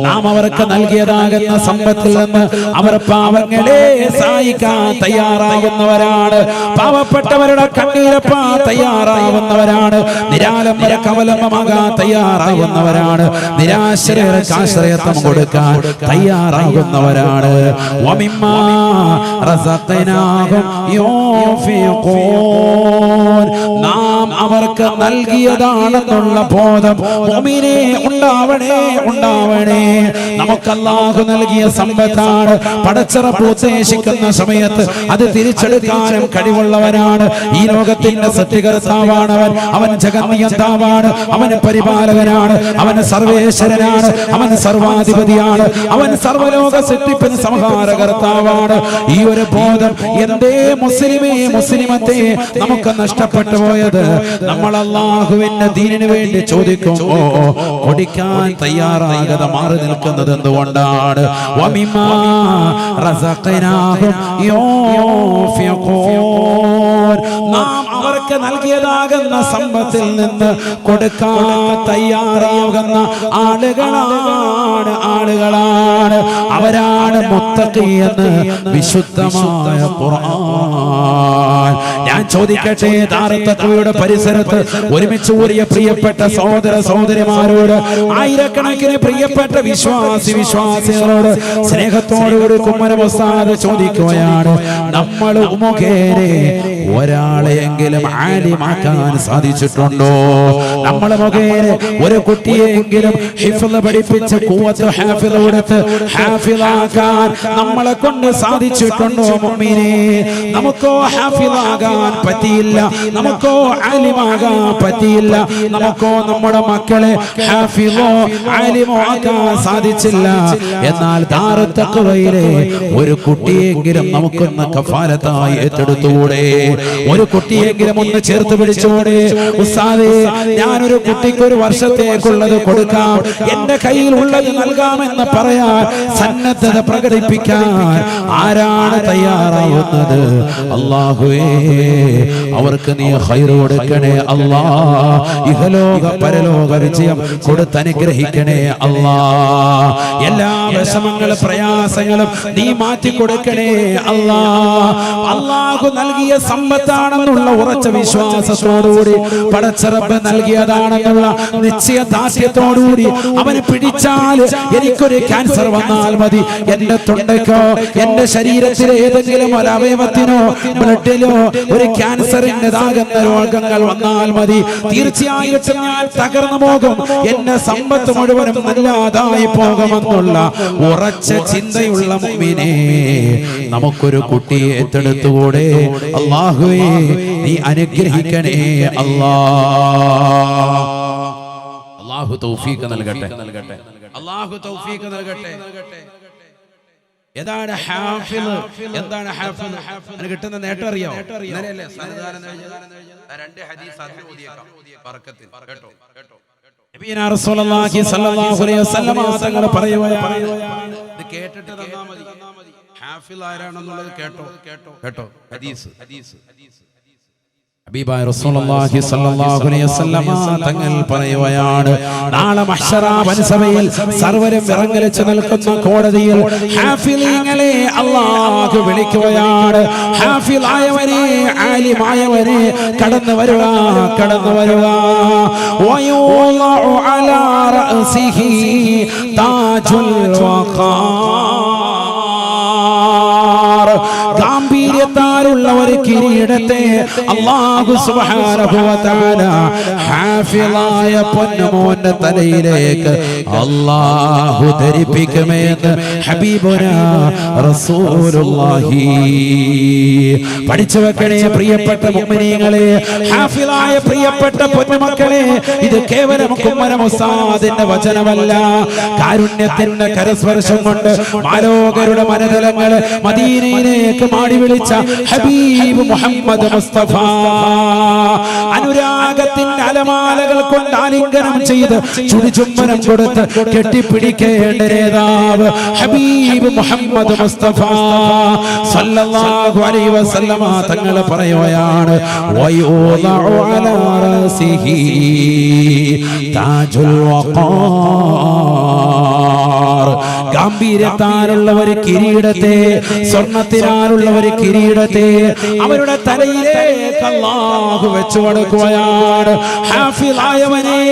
നാം അവർക്ക് നൽകിയതാകുന്ന സമ്പത്തിൽ നിന്ന് അവർ പാവങ്ങളെ സഹായിക്കാൻ തയ്യാറാകുന്നവരാണ്. പാവപ്പെട്ടവരുടെ കണ്ണീരപ്പാ തയ്യാറാവുന്നവരാണ്. നിരാലംബർക്ക് അവലംബമാകാൻ തയ്യാറാകുന്നവരാണ്. നിരാശ്രയർക്ക് ആശ്രയത്വം കൊടുക്കാൻ തയ്യാറാകുന്നവരാണ്. വമിമ്മാ റസഖ്നാഹും യുൻഫിഖൂൻ. നാം അവർക്ക് നൽകിയതാണെന്നുള്ള ബോധം മുഅ്മിനേ ഉണ്ടാവണേ. നമുക്ക് അല്ലാഹു നൽകിയ സമ്പത്താണ്. പടച്ചറപ്പ് ഉദ്ദേശിക്കുന്ന സമയത്ത് അത് തിരിച്ചെടുക്കാനും കഴിവുള്ളവരാണ്. ഈ ലോകത്തിന്റെ സത്യകർത്താവാണ് അവൻ. അവൻ ജഗന്നിയന്താവാണ്. അവൻ പരിപാലകനാണ്. അവൻ സർവേശ്വരനാണ്. അവൻ സർവാധിപതിയാണ്. അവൻ സർവലോക സൃഷ്ടിപ്പിന് സംഹാരകർത്താവാണ്. ഈ ഒരു ബോധം എന്തേ മുസ്ലിമത്തെ നമുക്ക് നഷ്ടപ്പെട്ടു പോയത്? നമ്മൾ അല്ലാഹുവിന്റെ ദീനിന് വേണ്ടി ചോദിക്കുമ്പോ കൊടുക്കാൻ തയ്യാറാകാതെ മാറി നിൽക്കുന്നത് എന്തുകൊണ്ടാണ്? വമിമ്മാ റസഖ്നാഹും യുൻഫിഖൂൻ. നാം അവർക്ക് നൽകിയതാകുന്ന സമ്പത്തിൽ നിന്ന് കൊടുക്കാൻ തയ്യാറാകുന്ന ആളുകളാണ്. അവരാണ് മുത്തഖി എന്ന് വിശുദ്ധമായ ഖുർആൻ. ഞാൻ ചോദിക്കട്ടെ, ദാറുത്തഖ്വയുടെ പരിസരത്ത് ഒരുമിച്ച് കൂടിയ പ്രിയപ്പെട്ട സഹോദരന്മാരോട്, ആയിരക്കണക്കിന് പ്രിയപ്പെട്ട വിശ്വാസികളോട് സ്നേഹത്തോടുകൂടി കുമ്മനം ഉസ്താദ് ചോദിക്കുകയാണ്, നമ്മൾ മുഖേന ഒരാളെയെങ്കിലും ആലിമാക്കാൻ സാധിച്ചിട്ടുണ്ടോ? നമ്മൾ മുഖേന ഒരു കുട്ടിയെങ്കിലും ഹിഫ്ള് പഠിപ്പിച്ച് ഖുവത്ത് ഹാഫിള് കൊടുത്ത് ഹാഫിളാക്കാൻ നമ്മളെ കൊണ്ട് സാധിച്ചിട്ടുണ്ടോ? മുഅ്മിനേ, നമുക്കോ ഹാഫിളാകാൻ പറ്റിയില്ല, നമുക്കോ ആലിമാകാൻ പറ്റിയില്ല, നമുക്കോ നമ്മുടെ മക്കളെ ഹാഫിളോ ആലിമോ ആക്കാൻ സാധിച്ചില്ല. എന്നാൽ ദാറുത്തഖ്വയിലെ ഒരു കുട്ടിയെങ്കിലും നമുക്കൊന്ന് കഫാലത്തായി ഏറ്റെടുത്തുകൂടെ? ഒരു കുട്ടിയെങ്കിലും ഒന്ന് ചേർത്ത് പിടിച്ചൂടെ? ഉസ്താദേ, ഞാനൊരു കുട്ടിക്ക് ഒരു വർഷത്തേക്കുള്ളത് കൊടുക്കാം, എന്റെ കയ്യിൽ ഉള്ളത് നൽകാമെന്ന് പറയാൻ സന്നദ്ധത പ്രകടിപ്പിക്കാൻ ആരാണ് തയ്യാറാവുന്നത്? അല്ലാഹുവേ, അവർക്ക് നീ ഖൈർ കൊടുക്കണേ അല്ലാ. ഇഹലോക പരലോക വിജയം കൊടുത്തനുഗ്രഹിക്കണേ അല്ലാ. എല്ലാ വിഷമങ്ങളും പ്രയാസങ്ങളും നീ മാറ്റി കൊടുക്കണേ അല്ലാ. അല്ലാഹു നൽകിയ സമ്പത്താണെന്നുള്ള ഉറച്ച വിശ്വാസത്തോടുകൂടി, പടച്ചറബ് നൽകിയതാണെന്നുള്ള നിശ്ചയദാർഢ്യത്തോടുകൂടി അവന് പിടിച്ചാൽ എനിക്കൊരു ക്യാൻസർ വന്നാൽ മതി, എന്റെ തൊണ്ടയ്ക്കോ എന്റെ ശരീരത്തിലെ ഏതെങ്കിലും ഒരു അവയവത്തിനോ ബ്ലഡിലോ ഒരു ക്യാൻസറിൻ്റെതാകുന്ന രോഗങ്ങൾ വന്നാൽ മതി, തീർച്ചയായിട്ടും ഞാൻ തകർന്നു പോകും, എന്റെ സമ്പത്ത് മുഴുവനും നല്ലാതായി പോകുമെന്നുള്ള ഉറച്ച ചിന്തയുള്ള മുഅ്മിനേ, നമുക്കൊരു കുട്ടിയെ ഏറ്റെടുത്തുകൂടെ? അല്ലാഹുവേ, നീ അനുഗ്രഹിക്കണേ അല്ലാ. അല്ലാഹു തൗഫീഖ് നൽകട്ടെ. അല്ലാഹു തൗഫീഖ് നൽകട്ടെ. ഏതാണ് ഹാഫിള്? എന്താണ് ഹാഫിള്? അതിന് കിട്ടുന്ന നേട്ടം അറിയോ? ഇന്നലെയല്ലേ സന്നദ്ധാനം രണ്ട് ഹദീസ് അതിൽ ഓതിയേക്കാം ബർക്കത്തിൽ. കേട്ടോ നബിയനാ റസൂലുള്ളാഹി സ്വല്ലല്ലാഹു അലൈഹി വസല്ലം തങ്ങൾ പറയുകയാണ്, ഇത് കേട്ടിട്ട് തന്നാ മതി. ഹാഫിൾ ആരാണെന്നുള്ളത് കേട്ടോ. ഹദീസ് ഹബീബായ റസൂലുള്ളാഹി സ്വല്ലല്ലാഹു അലൈഹി വസല്ലം തങ്ങൾ പറയുകയാണ്, നാളെ മഹ്ശറ വൻസഭയിൽ സർവരും വിറങ്ങലിച്ചു നിൽക്കുന്ന കോടതിയിൽ ഹാഫിളീങ്ങളെ അല്ലാഹു വിളിക്കുകയാണ്. ഹാഫിളായവരെ, ആലിമായവരെ കടന്നു വരുക, കടന്നു വരുക. വയുളഉ അലാ റഅസിഹി താജുൽ വഖാർ. ഗാംഭീര്യത്താലുള്ള ഒരു കിരീടത്തെ അല്ലാഹു സുബ്ഹാനഹു വ തആല ഹാഫിളായ പൊന്നുമോന്റെ തലയിലേക്ക് അല്ലാഹു ധരിപ്പിക്കുമെന്ന് ഹബീബുനാ റസൂലുള്ളാഹി. പഠിച്ചു വെക്കണേ പ്രിയപ്പെട്ട മുഅ്മിനീങ്ങളെ, ഹാഫിളായ പ്രിയപ്പെട്ട പൊന്നുമക്കളെ, ഇത് കേവലം കുമ്മനം ഉസ്താദിന്റെ വചനമല്ല. കാരുണ്യത്തിന്റെ കരസ്പർശം കൊണ്ട് മാലോകരുടെ മനതലങ്ങൾ മദീനയിലേക്ക് മാടി വിളിച്ച ഹബീബ് മുഹമ്മദ് മുസ്തഫ, അനുരാഗത്തിന്റെ അലമാലകൾ കൊണ്ട് ആലിംഗനം ചെയ്ത് ചുടിചുംബനം കൊടുത്ത് കെട്ടിപ്പിടിക്കേണ്ട നേതാവ് ഹബീബ് മുഹമ്മദ് മുസ്തഫ സല്ലല്ലാഹു അലൈഹി വസല്ലമ തങ്ങൾ പറയുകയാണ്, വയുളഉ അലാ റഅസിഹി താജുൽ വഖാർ. ഗാംഭീര്യത്താലുള്ള ഒരു കിരീടത്തെ, സ്വർണത്തിനാലുള്ള ഒരു കിരീടത്തെ അവരുടെ തലയിലേക്ക് അല്ലാഹു വെച്ചു കൊടുക്കുകയാണ്. ഹാഫിളായവനെ,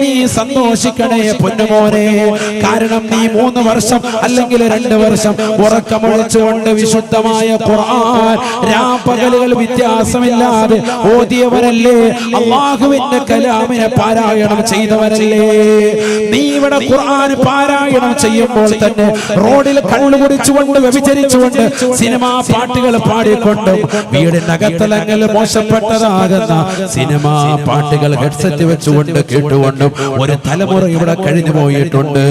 നീ സന്തോഷിക്കണേ പൊന്നുമോനെ. കാരണം നീ 3 വർഷം അല്ലെങ്കിൽ 2 വർഷം ഉറക്കമൊഴിച്ചുകൊണ്ട് വിശുദ്ധമായ ഖുർആൻ രാപ്പകലുകൾ വ്യത്യാസമില്ലാതെ ഓതിയവരല്ലേ, അല്ലാഹുവിന്റെ കലാമിനെ പാരായണം ചെയ്തവരല്ലേ. നീ ഇവിടെ ഖുർആൻ പാരായണം ചെയ്യുമ്പോൾ തന്നെ റോഡിൽ കള്ളുകുടിച്ചുകൊണ്ട് വ്യഭിചരിച്ചുകൊണ്ട് സിനിമാ പാട്ടുകൾ പാടിക്കൊണ്ടും വീടിനകത്തലങ്ങൾ മോശപ്പെട്ടതാകുന്ന സിനിമാ പാട്ടുകൾ ഹെഡ്സെറ്റ് വെച്ചുകൊണ്ട് കേട്ടുകൊണ്ടും ഒരു തലമുറ ഇവിടെ കഴിഞ്ഞു പോയിട്ടുണ്ട്.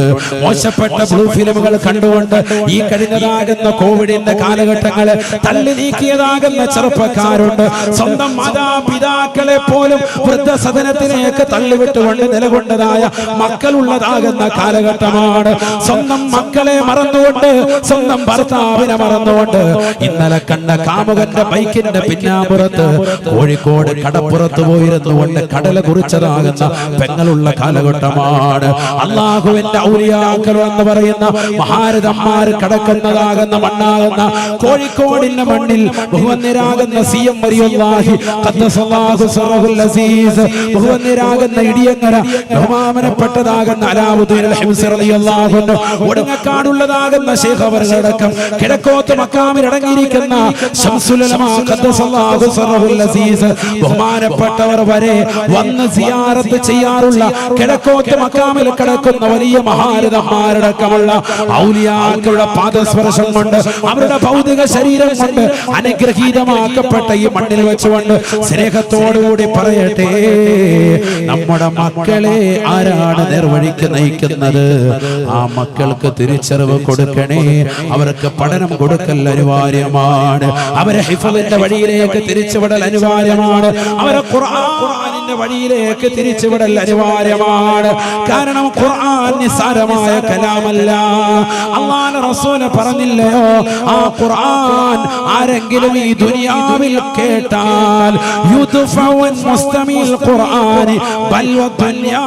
മോശപ്പെട്ട ബ്ലൂ ഫിലിമുകൾ കണ്ടുകൊണ്ട് ഈ കഴിഞ്ഞതാകുന്ന കോവിഡിന്റെ കാലഘട്ടങ്ങളെ തള്ളി നീക്കിയതാകുന്ന ചെറുപ്പക്കാരുണ്ട്. സ്വന്തം മാതാപിതാക്കളെ പോലും വൃദ്ധസദനത്തിലേക്ക് തള്ളിവിട്ടുകൊണ്ട് നിലകൊണ്ടതായ മക്കളുള്ളതാകുന്ന കാലഘട്ടമാണ്. സ്വന്തം മക്കളെ മറന്നുകൊണ്ട്, സ്വന്തം ഭർത്താവിനെ മറന്നുകൊണ്ട് ഇന്നലെ കണ്ട കാമുകന്റെ ബൈക്കിന്റെ പിന്നാമ്പുറത്ത് കോഴിക്കോട് കടപ്പുറത്ത് പോയിരുന്നുകൊണ്ട് കടല കുറിച്ചതാകുന്ന പെങ്ങളുള്ള കാലഘട്ടമാണ്. അല്ലാഹുവിന്റെ ഔലിയാക്കൾ എന്ന് പറയുന്ന മഹാരഥന്മാർ കടക്കുന്നതാകുന്ന മണ്ണാകുന്ന കോഴിക്കോടിന്റെ മണ്ണിൽ ബഹുവന്യരാകുന്ന CM വലിയുല്ലാഹി ഖദ്ദസല്ലാഹു സിറഹുൽ അസീസ്, ബഹുവന്യരാകുന്ന ഇടിയങ്ങര ബഹുമാനപ്പെട്ടതാകുന്ന അലാവുദ്ദീൻ അൽ ഹിംസി റളിയല്ലാഹു അൻഹു, ഒടുങ്ങക്കാടുള്ളതാകുന്ന ശൈഖ് അവர்களടക്കം കിഴക്കോത്ത് മക്കാമിൽ അടങ്ങിയിരിക്കുന്ന ശംസുൽ ഉലമ ഖദ്ദസല്ലാഹു സിറഹുൽ അസീസ് ബഹുമാനപ്പെട്ടവർ വരെ വന്ന് സിയാറത്ത് ചെയ്യാറുള്ള കിഴക്കോത്ത് മക്കാമിൽ കിടക്കുന്ന വലിയ മഹാരഥന്മാരടക്കമുള്ള ഔലിയാക്കളുടെ പാദസ്പർശം കൊണ്ട് അവരുടെ ഭൗതിക ശരീരം കൊണ്ട് അനുഗ്രഹീതമാക്കപ്പെട്ട ഈ മണ്ണിൽ വെച്ചുകൊണ്ട് സ്നേഹത്തോടുകൂടി പറയട്ടെ, നമ്മുടെ മക്കളെ ആരാണ് നേർവഴിക്ക് നയിക്കുന്നത്? ആ മക്കൾക്ക് തിരിച്ചറിവ് കൊടുക്കണേ. അവർക്ക് പഠനം കൊടുക്കൽ അനിവാര്യമാണ്. അവരെ ഹിഫ്ളിന്റെ വഴിയിലേക്ക് തിരിച്ചുവിടൽ അനിവാര്യമാണ്. അവരെ ഖുർആനിന്റെ വഴിയിലേക്ക് തിരിച്ചുവിടൽ അനിവാര്യമാണ്. കാരണം ഖുർആൻ നിസ്സാരമായ കലാമല്ല. അല്ലാഹുവിന്റെ റസൂൽ പറഞ്ഞില്ലയോ, ആ ഖുർആൻ ആരെങ്കിലും ഈ ദുനിയാവിൽ കേട്ടാൽ യുദ്ഫഉൻ മുസ്തമിൽ ഖുർആനി ബൽ വദുനിയാ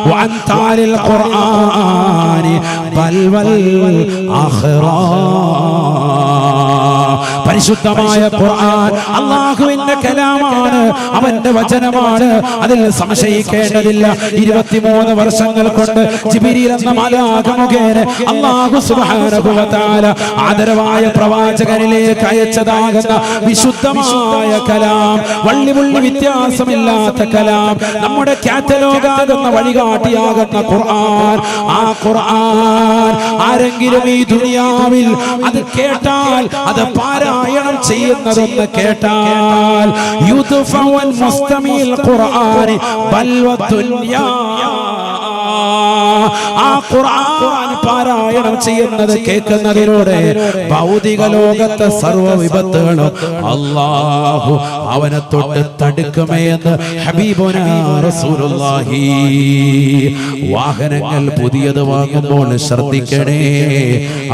وأنتار القرآن بل والآخرة. പരിശുദ്ധമായ ഖുർആൻ അല്ലാഹുവിന്റെ കലാമാണ്, അവന്റെ വചനമാണ്. അതിൽ സംശയിക്കേണ്ടതില്ല. 23 വർഷങ്ങൾ കൊണ്ട് ജിബ്രീൽ എന്ന മാലാഖ മുഖേന അല്ലാഹു സുബ്ഹാനഹു വ തആല ആദരവായ പ്രവാചകനിലേക്ക് അയച്ചതാകുന്ന വിശുദ്ധമായ കലാം, വള്ളിമുള്ളി വ്യത്യാസമില്ലാത്ത കലാം, നമ്മുടെ കാറ്റലോഗാകുന്ന വഴികാട്ടിയാകുന്ന ഖുർആൻ. ആ ഖുർആൻ ആരെങ്കിലും ഈ ദുനിയാവിൽ അത് കേട്ടാൽ, അത് പാരായണം ചെയ്യുന്നതൊന്ന് കേട്ടാൽ യുദ്ഫഉൻ മുസ്തമിൽ ഖുർആനി ബൽ വദുനിയാ ആ ഖുർആൻ പാരായണം ചെയ്യുന്നത് കേൾക്കുന്നതിലൂടെ ഭൗതിക ലോകത്തെ സർവ്വ വിപത്തുകളും അല്ലാഹു അവനെ തൊട്ട് തടുക്കുമേ എന്ന് ഹബീബുനാ റസൂലുള്ളാഹി. വാഹനങ്ങൾ പുതിയത് വാങ്ങുമ്പോൾ ശ്രദ്ധിക്കണേ,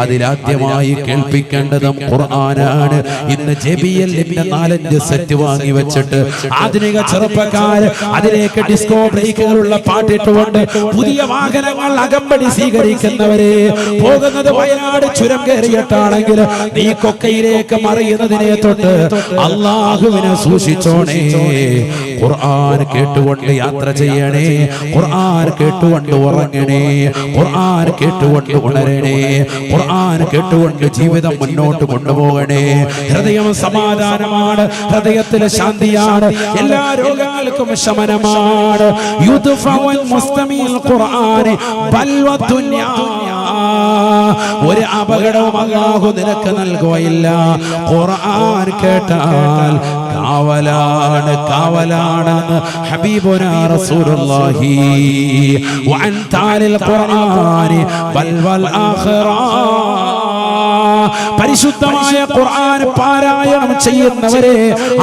അതിലാദ്യമായി കേൾപ്പിക്കേണ്ടതും ഖുർആനാണ്. ഇന്ന് JBLന്റെ 4-5 സെറ്റ് വാങ്ങി വെച്ചിട്ട് ആധുനിക ചെറുപ്പക്കാർ അതിലേക്ക് ഡിസ്കോ ബ്രേക്കുകളുള്ള പാട്ടിട്ടുകൊണ്ട് പുതിയ വാഹനങ്ങൾ അകമ്പടി സ്വീകരിക്കുന്നവരെ പോകുന്നത് വയനാട് ചുരം കയറിയിട്ടാണെങ്കിൽ നീ കൊക്കയിലേക്ക് മറിയുന്നതിനെ തൊട്ട് അല്ലാഹുവിനെ സൂക്ഷിച്ചോണേ. ഖുർആൻ കേട്ടുകൊണ്ട് യാത്ര ചെയ്യണേ, ഖുർആൻ കേട്ടുകൊണ്ട് ഉറങ്ങണേ, ഖുർആൻ കേട്ടുകൊണ്ട് ഉണരണേ, ഖുർആൻ കേട്ടുകൊണ്ട് ജീവിതം മുന്നോട്ട് കൊണ്ടുപോകണേ. ഹൃദയം സമാധാനമാണ്, ഹൃദയത്തിലെ ശാന്തിയാണ്, എല്ലാ രോഗങ്ങൾക്കും ശമനമാണ്. ഒരു അപകടവും അല്ലാഹു നിനക്ക് നൽകുകയില്ല. ഖുർആൻ കേട്ടാൽ കാവലാണ്, കാവലാണെന്ന് ഹബീബുനാ റസൂലുള്ളാഹി. വഅൻ താലിൽ ഖുർആനി ബൽ വൽ ആഖിറ. പരിശുദ്ധമായ ഖുർആൻ പാരായണം ചെയ്യുന്നവരെ,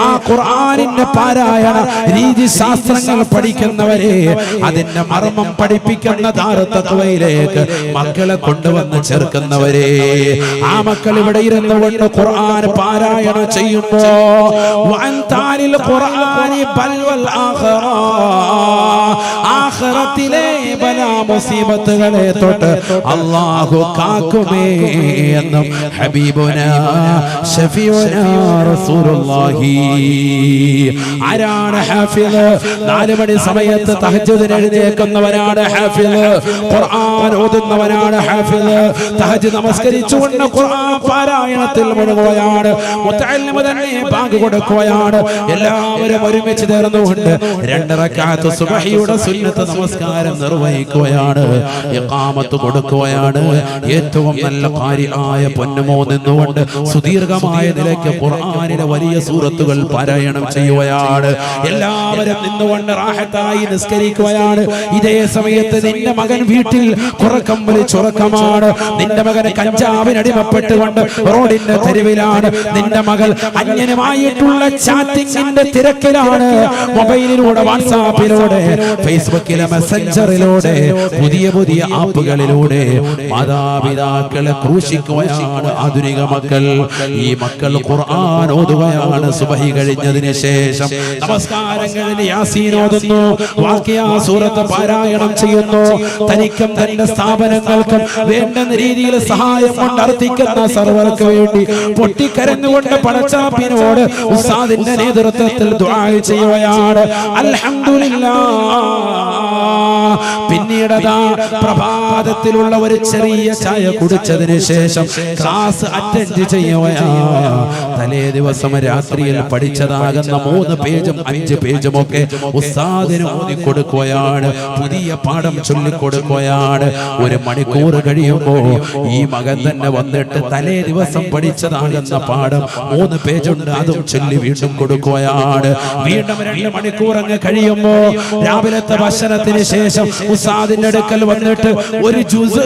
ആ ഖുർആനിന്റെ പാരായണ രീതി ശാസ്ത്രങ്ങൾ പഠിക്കുന്നവരെ, അതിന്റെ മർമ്മം പഠിപ്പിക്കുന്ന ദാറുത്തഖ്വയിലേക്ക് മക്കളെ കൊണ്ടുവന്ന് ചേർക്കുന്നവരെ, ആ മക്കൾ ഇവിടെ ഇരുന്നുകൊണ്ട് ഖുർആൻ പാരായണം ചെയ്യുമ്പോ വഅൻതാലിൽ ഖുർആനി ബൽ വൽ ആഖിറ, ആഖിറത്തിലെ ബലാ മുസീബത്തുകളെ തൊട്ട് അല്ലാഹു കാക്കുമേ എന്നും ഹബീബുനാ ശഫീഉനാ റസൂലുള്ളാഹി. ആരാണ് ഹാഫിള്? 4 മണി സമയത്ത് തഹജ്ജുദിന് എഴുന്നേൽക്കുന്നവനാണ് ഹാഫിള്, ഖുർആൻ ഓതുന്നവനാണ് ഹാഫിള്. തഹജ്ജുദ് നമസ്കരിച്ചുകൊണ്ട് ഖുർആൻ പാരായണത്തിൽ മുഴുകുകയാണ്, മുതഅല്ലിം തന്നെ ബാങ്ക് കൊടുക്കുകയാണ്. എല്ലാവരും ഒരുമിച്ച് ചേർന്നുകൊണ്ട് 2 റക്അത്ത് സുബ്ഹിയുടെ സുന്നത്ത് നമസ്കാരം നിർവഹിക്കുകയാണ്, ഇഖാമത്ത് കൊടുക്കുകയാണ്. ഏറ്റവും നല്ല ഖാരിആയ പൊന്നുമോ നിന്നുകൊണ്ട് സുദീർഘമായ നിലയ്ക്ക് ഖുർആനിലെ വലിയ സൂറത്തുകൾ പാരായണം ചെയ്യുകയാണ്. എല്ലാവരും നിന്നുകൊണ്ട് റാഹത്തായി നിസ്കരിക്കുകയാണ്. ഇതേ സമയത്ത് നിന്റെ മകൻ വീട്ടിൽ കുറക്കം വലിച്ചുറക്കമാണ്, നിന്റെ മകന് കഞ്ചാവിനടിമപ്പെട്ടുകൊണ്ട് റോഡിന്റെ തെരുവിലാണ്, നിന്റെ മകൾ അന്യനുമായിട്ടുള്ള ചാറ്റിംഗിന്റെ തിരക്കിലാണ്, മൊബൈലിലൂടെ വാട്സാപ്പിലൂടെ ഫേസ്ബുക്കിലെ മെസ്സഞ്ചറിലൂടെ പുതിയ പുതിയ ആപ്പുകളിലൂടെ മാതാപിതാക്കളെ ക്രൂശിക്കുകയാണ് ആധുനിക മക്കൾ. ഈ മക്കൾ ഖുർആൻ ഓതുകയാണ്. സുബഹി കഴിഞ്ഞതിന് ശേഷം നമസ്കാരം കഴിഞ്ഞ് യാസീൻ ഓതുന്നു, വാഖിയ സൂറത്ത് പാരായണം ചെയ്യുന്നു. തനിക്കും തന്റെ സ്ഥാപനങ്ങൾക്കും വേണ്ടുന്ന രീതിയിൽ സഹായം കൊണ്ട് അർത്ഥിക്കുന്ന സർവർക്ക് വേണ്ടി പൊട്ടിക്കരഞ്ഞുകൊണ്ട് പടച്ചാപ്പിനോട് ഉസ്താദിന്റെ നേതൃത്വത്തിൽ ദുആ ചെയ്യുകയാണ്. അൽഹംദുലില്ലാഹ്. പിന്നീട് പ്രഭാതത്തിലുള്ള ഒരു ചെറിയ ചായ കുടിച്ചതിന് ശേഷം ക്ലാസ് അറ്റൻഡ് ചെയ്യുകയാണ്. തലേ ദിവസം രാത്രിയിൽ പഠിച്ചതാകുന്ന 3 പേജും 5 പേജും ഒക്കെ ഉസ്താദിന് ഓതി കൊടുക്കുകയാണ്, പുതിയ പാഠം ചൊല്ലിക്കൊടുക്കുകയാണ്. 1 മണിക്കൂർ കഴിയുമ്പോൾ ഈ മകൻ തന്നെ വന്നിട്ട് തലേ ദിവസം പഠിച്ചതാകുന്ന പാഠം 3 പേജുണ്ട്, അതും ചൊല്ലി വീണ്ടും കൊടുക്കുകയാണ്. വീണ്ടും 2 മണിക്കൂർ അങ്ങ് കഴിയുമ്പോ രാവിലത്തെ ഭക്ഷണത്തിന് ശേഷം ഉസ്താദിന്റെ അടുക്കൽ വന്നിട്ട് ഒരു ജുസ്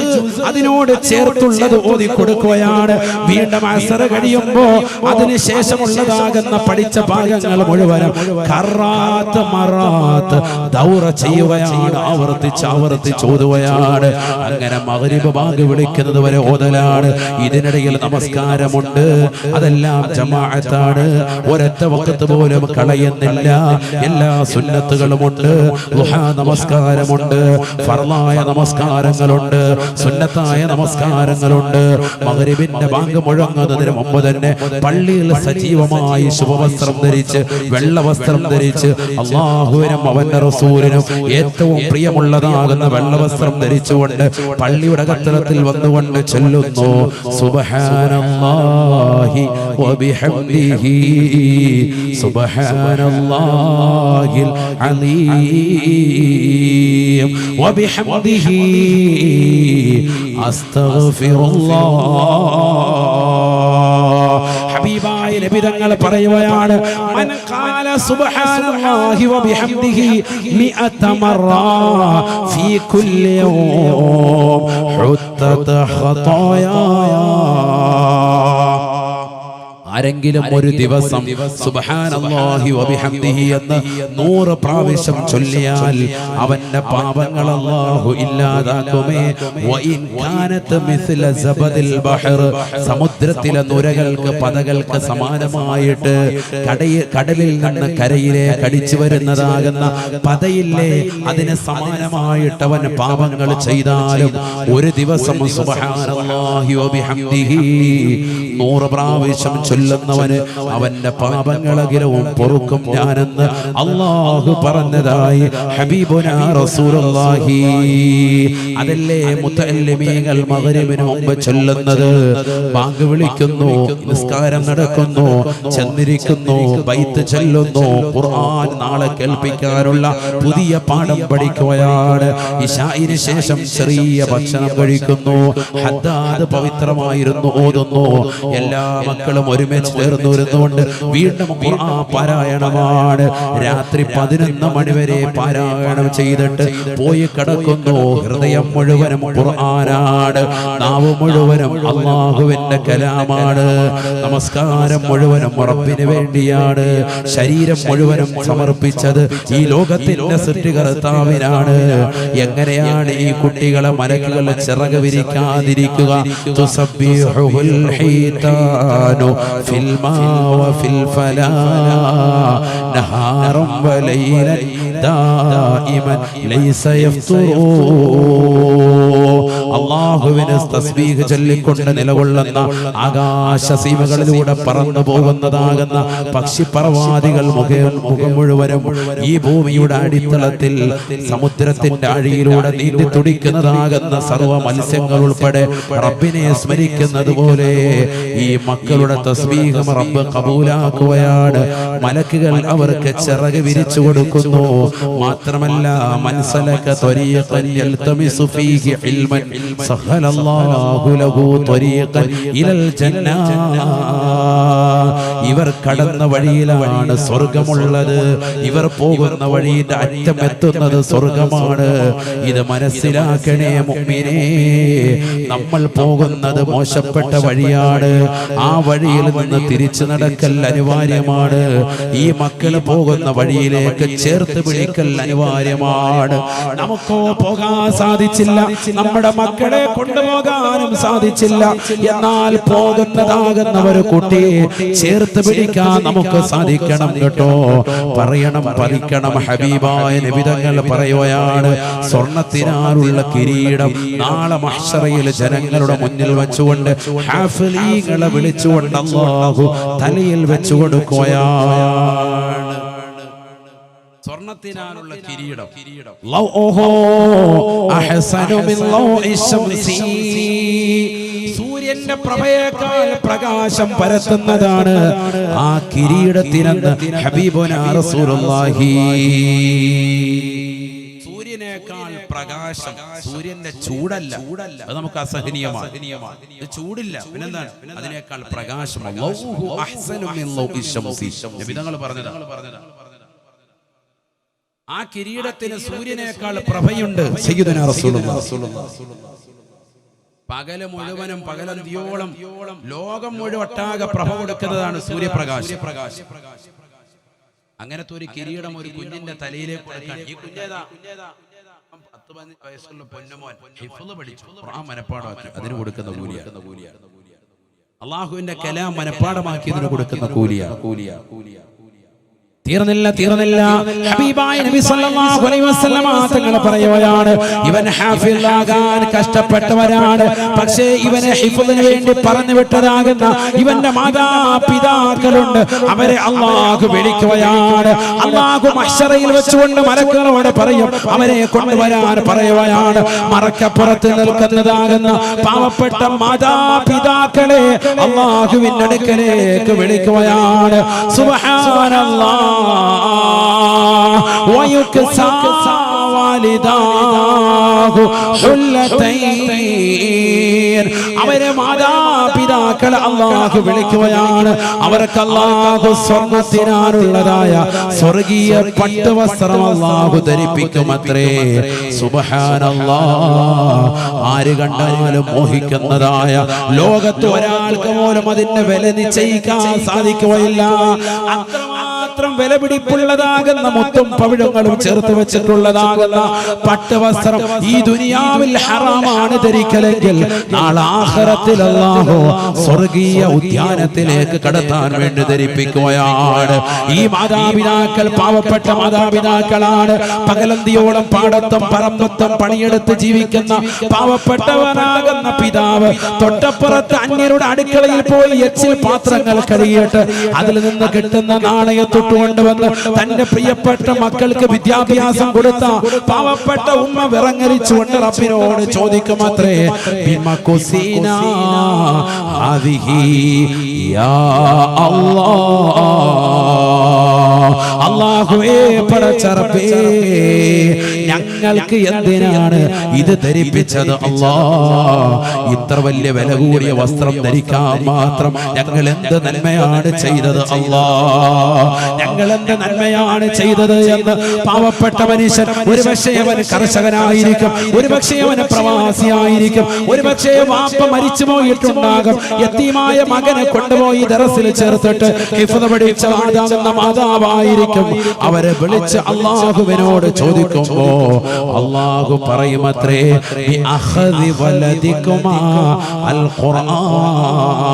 അതിനോട് ചേർത്തുള്ളത് ഓതി കൊടുക്കുകയാണ്. വീണ്ടും അസർ കഴിയുമ്പോ അതിനുശേഷമുള്ളതാകുന്ന പഠിച്ച ഭാഗങ്ങൾ മുഴുവനും കറാത്ത് മറാത്ത് ദൗറ ചെയ്യുകയാണ്, ആവർത്തിച്ച് ഓതുകയാണ്. അങ്ങനെ മഗ്രിബ് ബാങ്ക് വിളിക്കുന്നത് വരെ ഓതലാണ്. ഇതിനിടയിൽ നമസ്കാരമുണ്ട്, അതെല്ലാം ജമാഅത്താണ്, ഒരൊറ്റ വഖത്ത് പോലും കളയുന്നില്ല. എല്ലാ സുന്നത്തുകളുമുണ്ട്, ദുഹാ നമസ്കാരമുണ്ട്, ഫർളായ നമസ്കാരങ്ങളുണ്ട്, സുന്നത്തായ നമസ്കാരങ്ങളുണ്ട്. മഗ്രിബിന്റെ ബാങ്ക് മുഴങ്ങുന്നതിന് മുമ്പ് തന്നെ പള്ളിയിൽ സജീവമായി ശുഭവസ്ത്രം ധരിച്ച്, വെള്ളവസ്ത്രം ധരിച്ച്, അല്ലാഹുവിനും അവന്റെ റസൂലിനും ഏറ്റവും പ്രിയമുള്ളതാകുന്ന വെള്ളവസ്ത്രം ധരിച്ചുകൊണ്ട് പള്ളിയുടെ കത്തളത്തിൽ വന്നുകൊണ്ട് ചൊല്ലുന്നു സുബ്ഹാനല്ലാഹി വബിഹംദിഹി സുബ്ഹാനല്ലാഹിൽ അലീം വബിഹംദിഹി അസ്തഗ്ഫിറുല്ലാഹ്. ഹബീബായ നബി തങ്ങൾ പറയുകയാണ് മൻ ഖാല സുബ്ഹാനല്ലാഹി വബിഹംദിഹി മിഅത മറ ഫീ കുല്ലി യൗം ഹുത്തത ഖതായാ. ആരെങ്കിലും ഒരു ദിവസം സുബ്ഹാനല്ലാഹി വബിഹംദിഹി എന്ന് 100 പ്രാവശ്യം ചൊല്ലിയാൽ അവന്റെ പാപങ്ങൾ അല്ലാഹു ഇല്ലാതാക്കുമേ. വഇൻ കാനത് മിസ്ല സബദിൽ ബഹർ, സമുദ്രത്തിലെ നുരകൾക്ക് പതകൾക്ക് സമാനമായിട്ട് കടലിൽ നിന്ന് കരയിലേക്ക് അടിച്ചു വരുന്നതാകുന്ന പതയില്ലേ, അതിന് സമാനമായിട്ട് അവൻ പാപങ്ങൾ ചെയ്താലും ഒരു ദിവസം സുബ്ഹാനല്ലാഹി വബിഹംദിഹി 100 പ്രാവശ്യം ചൊല്ലുന്നവന് അവന്റെ പാപങ്ങളകിലവും പൊറുക്കും ഞാനെന്ന് അല്ലാഹു പറഞ്ഞതായി ഹബീബുനാ റസൂലുള്ളാഹി. അതല്ലേ മുതഅല്ലിമീങ്ങൾ മഗ്രിബിന് മുമ്പ് ചൊല്ലുന്നത്. ബാങ്ക് വിളിക്കുന്നു, നിസ്കാരം നടക്കുന്നു, ചെന്നിരിക്കുന്നു, ബൈത്ത് ചൊല്ലുന്നു, ഖുർആൻ നാളെ കേൾപ്പിക്കാനുള്ള പുതിയ പാഠം പഠിക്കുകയാണ്. ഇശാഇന് ശേഷം ചെറിയ ഭക്ഷണം കഴിക്കുന്നു, ഹദ്ദാദ് പവിത്രമായിരുന്നു ഓതുന്നു. എല്ലാ മക്കളും ഒരുമിച്ച് ചേർന്നിരുന്നുകൊണ്ട് വീണ്ടും ഖുർആൻ പാരായണമാണ്. രാത്രി 11 മണി വരെ പാരായണം ചെയ്തിട്ട് പോയി കിടക്കുന്നു. ഹൃദയം മുഴുവനും ഖുർആനാണ്, നാവ് മുഴുവനും അല്ലാഹുവിന്റെ കലാമാണ്, നമസ്കാരം മുഴുവനും റബ്ബിന് വേണ്ടിയാണ്, ശരീരം മുഴുവനും സമർപ്പിച്ചത് ഈ ലോകത്തിന്റെ സൃഷ്ടികർത്താവിനാണ്. എങ്ങനെയാണ് ഈ കുട്ടികളെ മലക്കുകൾ ചിറക് വിരിക്കാതിരിക്കുക? തുസബ്ബിഹുൽ ഹീതാനു ഫിൽ മാ വഫിൽ ഫലാ നഹാറൻ വലൈലൻ ദായിമൻ ലൈസ യഫ്തുറൂ. അല്ലാഹുവിനെ തസ്ബീഹ് ചൊല്ലിക്കൊണ്ട് നിലകൊള്ളുന്ന ആകാശസീമകളിലൂടെ പറന്നു പോകുന്നതാകുന്ന പക്ഷിപ്പറവാദികൾ മുഖം മുഴുവനും ഈ ഭൂമിയുടെ അടിത്തളത്തിൽ സമുദ്രത്തിന്റെ അഴിയിലൂടെ നീന്തി തുടിക്കുന്നതാകുന്ന സർവ്വ മത്സ്യങ്ങൾ ഉൾപ്പെടെ റബ്ബിനെ സ്മരിക്കുന്നത് പോലെ ഈ മക്കളുടെ തസ്ബീഹ് റബ്ബ് കബൂലാക്കുകയാണ്. മലക്കുകൾ അവർക്ക് ചിറക് വിരിച്ചു കൊടുക്കുന്നു. മാത്രമല്ല മൻസലക ത്വരീഖൻ യൽതമിസു ഫീഹി ഇൽമൻ സഹലല്ലാഹു ലഹു ത്വരീഖൻ ഇലൽ ജന്നാ. ഇവർ കടന്ന വഴിയിലാണ് സ്വർഗമുള്ളത്. ഇവർ പോകുന്ന വഴിയുടെ അറ്റം എത്തുന്നത് സ്വർഗമാണ്. ഇത് മനസ്സിലാക്കണേ മുഅ്മിനേ. നമ്മൾ പോകുന്നത് മോശപ്പെട്ട വഴിയാണ്. ആ വഴിയിൽ നിന്ന് തിരിച്ചു നടക്കൽ അനിവാര്യമാണ്. ഈ മക്കൾ പോകുന്ന വഴിയിലേക്ക് ചേർത്ത് പിടിക്കൽ അനിവാര്യമാണ്. നമുക്കോ പോകാൻ സാധിച്ചില്ല, നമ്മുടെ മക്കളെ കൊണ്ടുപോകാനും സാധിച്ചില്ല. എന്നാൽ പോകുന്നതാകുന്ന ഒരു കുട്ടിയെ ചേർത്ത് പിടിക്കാൻ നമുക്ക് സാധിക്കണം കേട്ടോ. പറയണം, പറിക്കണം. ഹബീബായ നബി തങ്ങൾ പറയുകയാണ്, സ്വർണത്തിനാലുള്ള കിരീടം നാളെ മഹ്ശറയിൽ ജനങ്ങളുടെ മുന്നിൽ വെച്ചുകൊണ്ട് ഹാഫിലീങ്ങളെ വിളിച്ചുകൊണ്ട് അല്ലാഹു തലയിൽ വെച്ചു കൊടുക്കുകയാണ്. സ്വർണത്തിനാലുള്ള കിരീടം സൂര്യന്റെ പ്രഭയേക്കാൾ പ്രകാശം പരത്തുന്നതാണ് ആ കിരീടത്തിനെന്ന് ഹബീബുനാ റസൂലുള്ളാഹി. സൂര്യനേക്കാൾ പ്രകാശം, സൂര്യന്റെ ചൂടല്ല, അത് നമുക്ക് അസഹനീയമാണ്. ചൂടില്ല, പിന്നെന്താണ്? അതിനേക്കാൾ പ്രകാശം. നബിതങ്ങൾ പറഞ്ഞതാണ്. ആ കിരീടത്തിന് സൂര്യനേക്കാൾ പ്രഭയുണ്ട്. സയ്യിദുനാ റസൂലുള്ളാഹി പകല് മുഴുവനും പകലന്തിയോളം ലോകം മുഴുവട്ടാകെ പ്രഭ കൊടുക്കുന്നതാണ് സൂര്യപ്രകാശം. അങ്ങനത്തെ ഒരു കിരീടം ഒരു കുഞ്ഞിന്റെ തലയിലേക്ക് കൊടുക്കാൻ, ഈ കുഞ്ഞേതാ 10-15 വയസ്സുള്ള പൊന്നുമോൻ ഹിഫ്ള് പഠിച്ചു, ഖുർആൻ മനപ്പാടമാക്കി, അതിന് കൊടുക്കുന്ന കൂലിയാണ്. അല്ലാഹുവിന്റെ കലാം മനപ്പാടമാക്കിയതിന് കൊടുക്കുന്ന കൂലിയാണ്. തീർന്നില്ല. ഹബീബായ നബി സല്ലല്ലാഹു അലൈഹി വസല്ലമ തങ്ങൾ പറയുകയാണ്, ഇവൻ ഹാഫിളാകാൻ കഷ്ടപ്പെട്ടവരാണ്. പക്ഷേ ഇവനെ ഹിഫ്ളിന് വേണ്ടി പറഞ്ഞു വിട്ടതാകുന്ന ഇവന്റെ മാതാപിതാക്കളുണ്ട്. അവരെ അല്ലാഹു വിളിക്കുകയാണ്. അല്ലാഹു മഹ്ശറയിൽ വെച്ചുകൊണ്ട് മലക്കുകളോട് പറയും, അവരെ കൊണ്ടുവരാൻ പറയുകയാണ്. മറക്കപ്പുറത്ത് നിൽക്കുന്നതാകുന്ന പാവപ്പെട്ട മാതാപിതാക്കളെ അല്ലാഹുവിന്റെ അടുക്കലേക്ക് വിളിക്കുകയാണ്. സുബ്ഹാനല്ലാഹ് ويكسى والداه حلتين. അവരെ മാതാപിതാക്കൾ മാതാപിതാക്കളെ അല്ലാഹു വിളിക്കുകയാണ്. അവർക്ക് അല്ലാഹു സ്വർഗ്ഗത്തിനാനുള്ളതായ സ്വർഗീയ പട്ടുവസ്ത്രം അല്ലാഹു ധരിപ്പിക്കുമത്രേ. സുബ്ഹാനല്ലാഹ്. ആര് കണ്ടാലും മോഹിക്കുന്നതായ, ലോകത്ത് ഒരാൾക്ക് പോലും അതിന്റെ വില നിശ്ചയിക്കാൻ സാധിക്കുകയില്ല. അത്രമാത്രം വിലപിടിപ്പുള്ളതാകുന്ന മുത്തും പവിഴങ്ങളും ചേർത്ത് വെച്ചിട്ടുള്ളതാകുന്ന പട്ടുവസ്ത്രം ഈ ദുനിയാവിൽ ഹറാമാണ് ധരിക്കലെങ്കിൽ നാളെ ആഖിറത്തിൽ അല്ലാഹു സ്വർഗീയ ഉദ്യാനത്തിലേക്ക് കടത്താൻ വേണ്ടി ധരിപ്പിക്കുകയാണ്. ഈ മാതാപിതാക്കൾ പാവപ്പെട്ട മാതാപിതാക്കളാണ്. പകലന്തിയോളം പാടത്തും പറമ്പത്തും പണിയെടുത്ത് ജീവിക്കുന്ന പാവപ്പെട്ടവനാകുന്ന പിതാവ് തൊട്ടപ്പുറത്ത് അന്യരുടെ അടുക്കളയിൽ പോയി എച്ചിൽ പാത്രങ്ങൾ കഴുകിയിട്ട് അതിൽ നിന്ന് കിട്ടുന്ന നാണയത്തൊട്ട് കൊണ്ടുവന്ന് തന്റെ പ്രിയപ്പെട്ട മക്കൾക്ക് വിദ്യാഭ്യാസം കൊടുത്ത പാവപ്പെട്ട ഉമ്മ വിറങ്ങലിച്ചുകൊണ്ട് റബ്ബിനോട് ചോദിക്കുമത്രേ, ബിമകുസീന ഹാദിഹി യാ അല്ലാഹ്. അല്ലാഹുവേ പടച്ചറബേ, ഞങ്ങൾക്ക് എന്തിനാണ് ഇത് ധരിപ്പിച്ചത് അല്ലാഹ്? ഇത്ര വലിയ വില കൂടിയ വസ്ത്രം ധരിക്കാൻ മാത്രം ഞങ്ങൾ എന്ത് നന്മയാണ് ചെയ്തത് അല്ലാഹ്? ഞങ്ങൾ എന്ത് നന്മയാണ് ചെയ്തത് എന്ന് പാവപ്പെട്ട മനുഷ്യൻ, ഒരുപക്ഷേ അവൻ കർഷകനായിരിക്കും, ഒരുപക്ഷേ അവന് പ്രവാസിയായിരിക്കും, ഒരുപക്ഷേ വാപ്പ മരിച്ചു പോയിട്ടുണ്ടാകും, യതീമായ മകനെ കൊണ്ടുപോയി ദറസിൽ ചേർത്തിട്ട് ഹിഫ്ദ് പഠിച്ച മാതാവായിരിക്കും. അവരെ വിളിച്ച് അല്ലാഹുവിനോട് ചോദിക്കുമ്പോ അല്ലാഹു പറയുമത്രേ, ബി അഖദി വലദികുമാ അൽ ഖുർആൻ.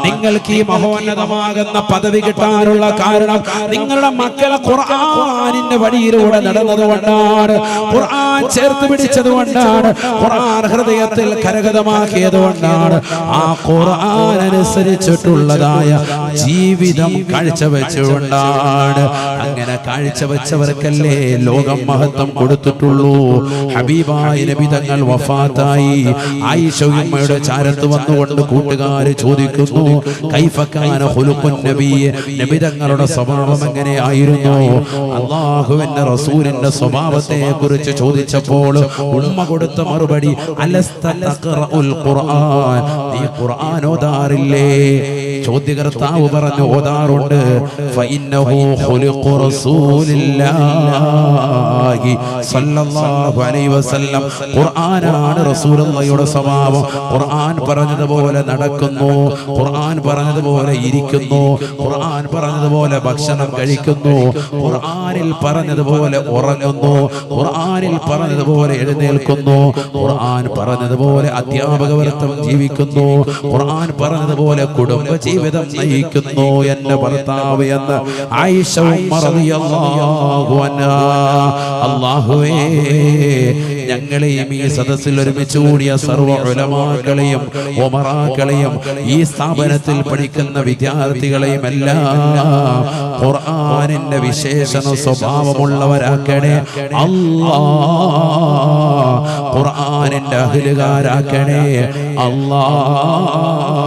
നിങ്ങൾക്ക് ഈ മഹോന്നതമാകുന്ന പദവി കിട്ടാനുള്ള കാരണം നിങ്ങളുടെ മക്കളെ ഖുർആനിന്റെ വഴിയിലൂടെ നടന്നതുകൊണ്ടാണ്, ഖുർആൻ ചേർത്ത് പിടിച്ചതുകൊണ്ടാണ്, ഖുർആൻ ഹൃദയത്തിൽ കരഗതമാക്കിയത് കൊണ്ടാണ്, ആ ഖുർആൻ അനുസരിച്ചിട്ടുള്ളതായ ജീവിതം കാഴ്ചവെച്ചുകൊണ്ടാണ്. അങ്ങനെ കാഴ്ചവെച്ചവർക്കല്ലേ ലോകം മഹത്വം കൊടുത്തിട്ടുള്ളൂ. ഹബീബായ നബി തങ്ങൾ വഫാത്തായി. ആയിഷയുടെ ചാരത്ത് വന്നുകൊണ്ട് കൂട്ടുകാര് ചോദിക്കുന്നു, കൈഫ കാന ഖുലുഖുൻ നബി, നബി തങ്ങളുടെ സ്വഭാവം എങ്ങനെയായിരുന്നു? അല്ലാഹുവിന്റെ റസൂലിന്റെ സ്വഭാവത്തെ കുറിച്ച് ചോദിച്ചപ്പോൾ ഉമ്മ കൊടുത്ത മറുപടി, അലസ്ത തഖറഉൽ ഖുർആൻ, നീ ഖുർആൻ ഓതാറില്ലേ? ചോദ്യകർത്താവ് പറഞ്ഞു, ഓതാറുണ്ട്. ഫഇന്നഹു ഖുലുഖു റസൂലില്ലാഹി സ്വല്ലല്ലാഹു അലൈഹി വസല്ലം. ഖുർആനാണ് റസൂലുള്ളാഹിയുടെ സ്വഭാവം. ഖുർആൻ പറഞ്ഞതുപോലെ നടക്കുന്നു, ഖുർആൻ പറഞ്ഞതുപോലെ ഇരിക്കുന്നു, ഖുർആൻ പറഞ്ഞതുപോലെ ഭക്ഷണം കഴിക്കുന്നു, ഖുർആനിൽ പറഞ്ഞതുപോലെ ഉറങ്ങുന്നു, ഖുർആനിൽ പറഞ്ഞതുപോലെ എഴുന്നേൽക്കുന്നു, ഖുർആൻ പറഞ്ഞതുപോലെ അധ്യാപക വൃത്തം ജീവിക്കുന്നു, ഖുർആൻ പറഞ്ഞതുപോലെ കുടുംബ ജീവിതം നയിക്കുന്നു എന്റെ ഭർത്താവ് എന്ന് ആയിഷ ഉമ്മ റളിയല്ലാഹു അൻഹാ. അല്ലാഹുവേ, ഞങ്ങളെയും ഈ സദസ്സിൽ ഒരുമിച്ച് കൂടിയ സർവ്വ ഉലമാക്കളെയും ഉമറാക്കളെയും ഈ സ്ഥാപനത്തിൽ പഠിക്കുന്ന വിദ്യാർത്ഥികളെയും എല്ലാം ഖുർആനിന്റെ വിശേഷണ സ്വഭാവമുള്ളവരാക്കണേ അല്ലാഹ്. ഖുർആനിന്റെ അഹ്ലുകാരാക്കണേ അല്ലാഹ്.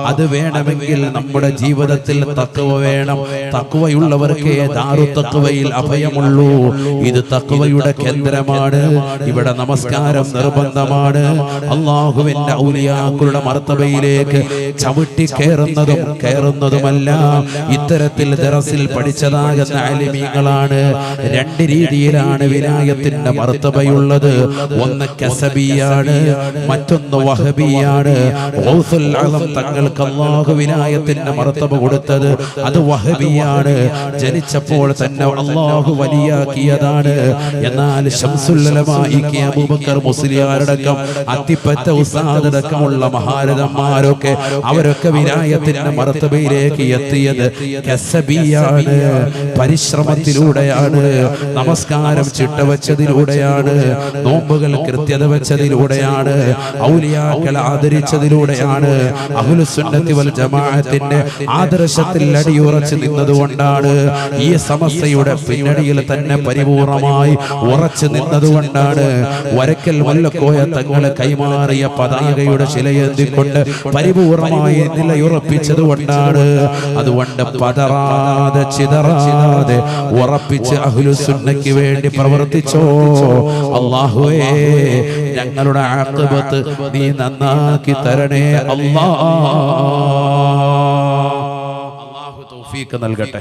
അത് വേണമെങ്കിൽ നമ്മുടെ ജീവിതത്തിൽ തഖ്വ വേണം. തഖ്വയുള്ളവർക്കേ ദാറു തഖ്വയിൽ അഭയമുള്ളൂ. ഇത് തഖ്വയുടെ കേന്ദ്രമാണ്. ഇവിടെ നമസ്കാരം നിർബന്ധമാണ്. അല്ലാഹുവിന്റെ ഔലിയാക്കളുടെ മർത്തബയിലേക്ക് ചവിട്ടി കയറുന്നതുമല്ല ഇത്തരത്തിൽ ദറസിൽ പഠിച്ചതാകുന്ന ആലിമീങ്ങളാണ്. രണ്ട് രീതിയിലാണ് വിലായത്തിന്റെ മർത്തബയുള്ളത്. ഒന്ന് കസബിയാണ്, മറ്റൊന്ന് വഹബിയാണ്. ഗൗസുൽ ആലം തങ്ങൾക്ക് അല്ലാഹു വിലായത്തിന്റെ മർത്തബ കൊടുത്തത് അത് വഹബിയാണ്. ജനിച്ചപ്പോൾ തന്നെ അല്ലാഹു വലിയാക്കിയതാണ്. എന്നാൽ ശംസുൽ ഉലമാ ഇ.കെ. അബൂബക്കർ മുസ്ലിയാരടക്കം അത്തിപ്പറ്റ ഉസ്താദടക്കമുള്ള മഹാരഥന്മാരൊക്കെ അവരൊക്കെ വിലായത്തിന്റെ മർത്തബയിലേക്ക് എത്തിയത് കസബിയാണ്, പരിശ്രമത്തിലൂടെയാണ്, നമസ്കാരം ചിട്ടവച്ചതിലൂടെയാണ്, നോമ്പുകൾ കൃത്യത വെച്ചതിലൂടെയാണ്, ഔലിയാക്കളെ ആദരിച്ചതിലൂടെയാണ്, അഹ്ലുസുന്നത്തി വൽ ജമാഅത്തിന്റെ ആദർശത്തിൽ അടിയുറച്ചു നിന്നതുകൊണ്ടാണ്, ഈ സമസ്തയുടെ പിന്നടിയിൽ തന്നെ പരിപൂർണമായി ഉറച്ചു നിന്നതുകൊണ്ടാണ്, വരക്കൽ മുല്ലക്കോയ തങ്ങളെ കൈമാറിയ പതാകയുടെ ശിലയേന്തിക്കൊണ്ട് പരിപൂർണമായി നിലയുറപ്പിച്ചതുകൊണ്ടാണ്. അതുകൊണ്ട് പതറാതെ ചിതറാതെ ഉറപ്പിച്ച് അഹ്ലുസുന്നയ്ക്ക് വേണ്ടി പ്രവർത്തിച്ചോ. അല്ലാഹുവേ, ഞങ്ങളുടെ ആഖിബത്ത് നീ നന്നാക്കി തരണേ അല്ലാഹ്. അല്ലാഹു തൗഫീഖ് നൽകട്ടെ.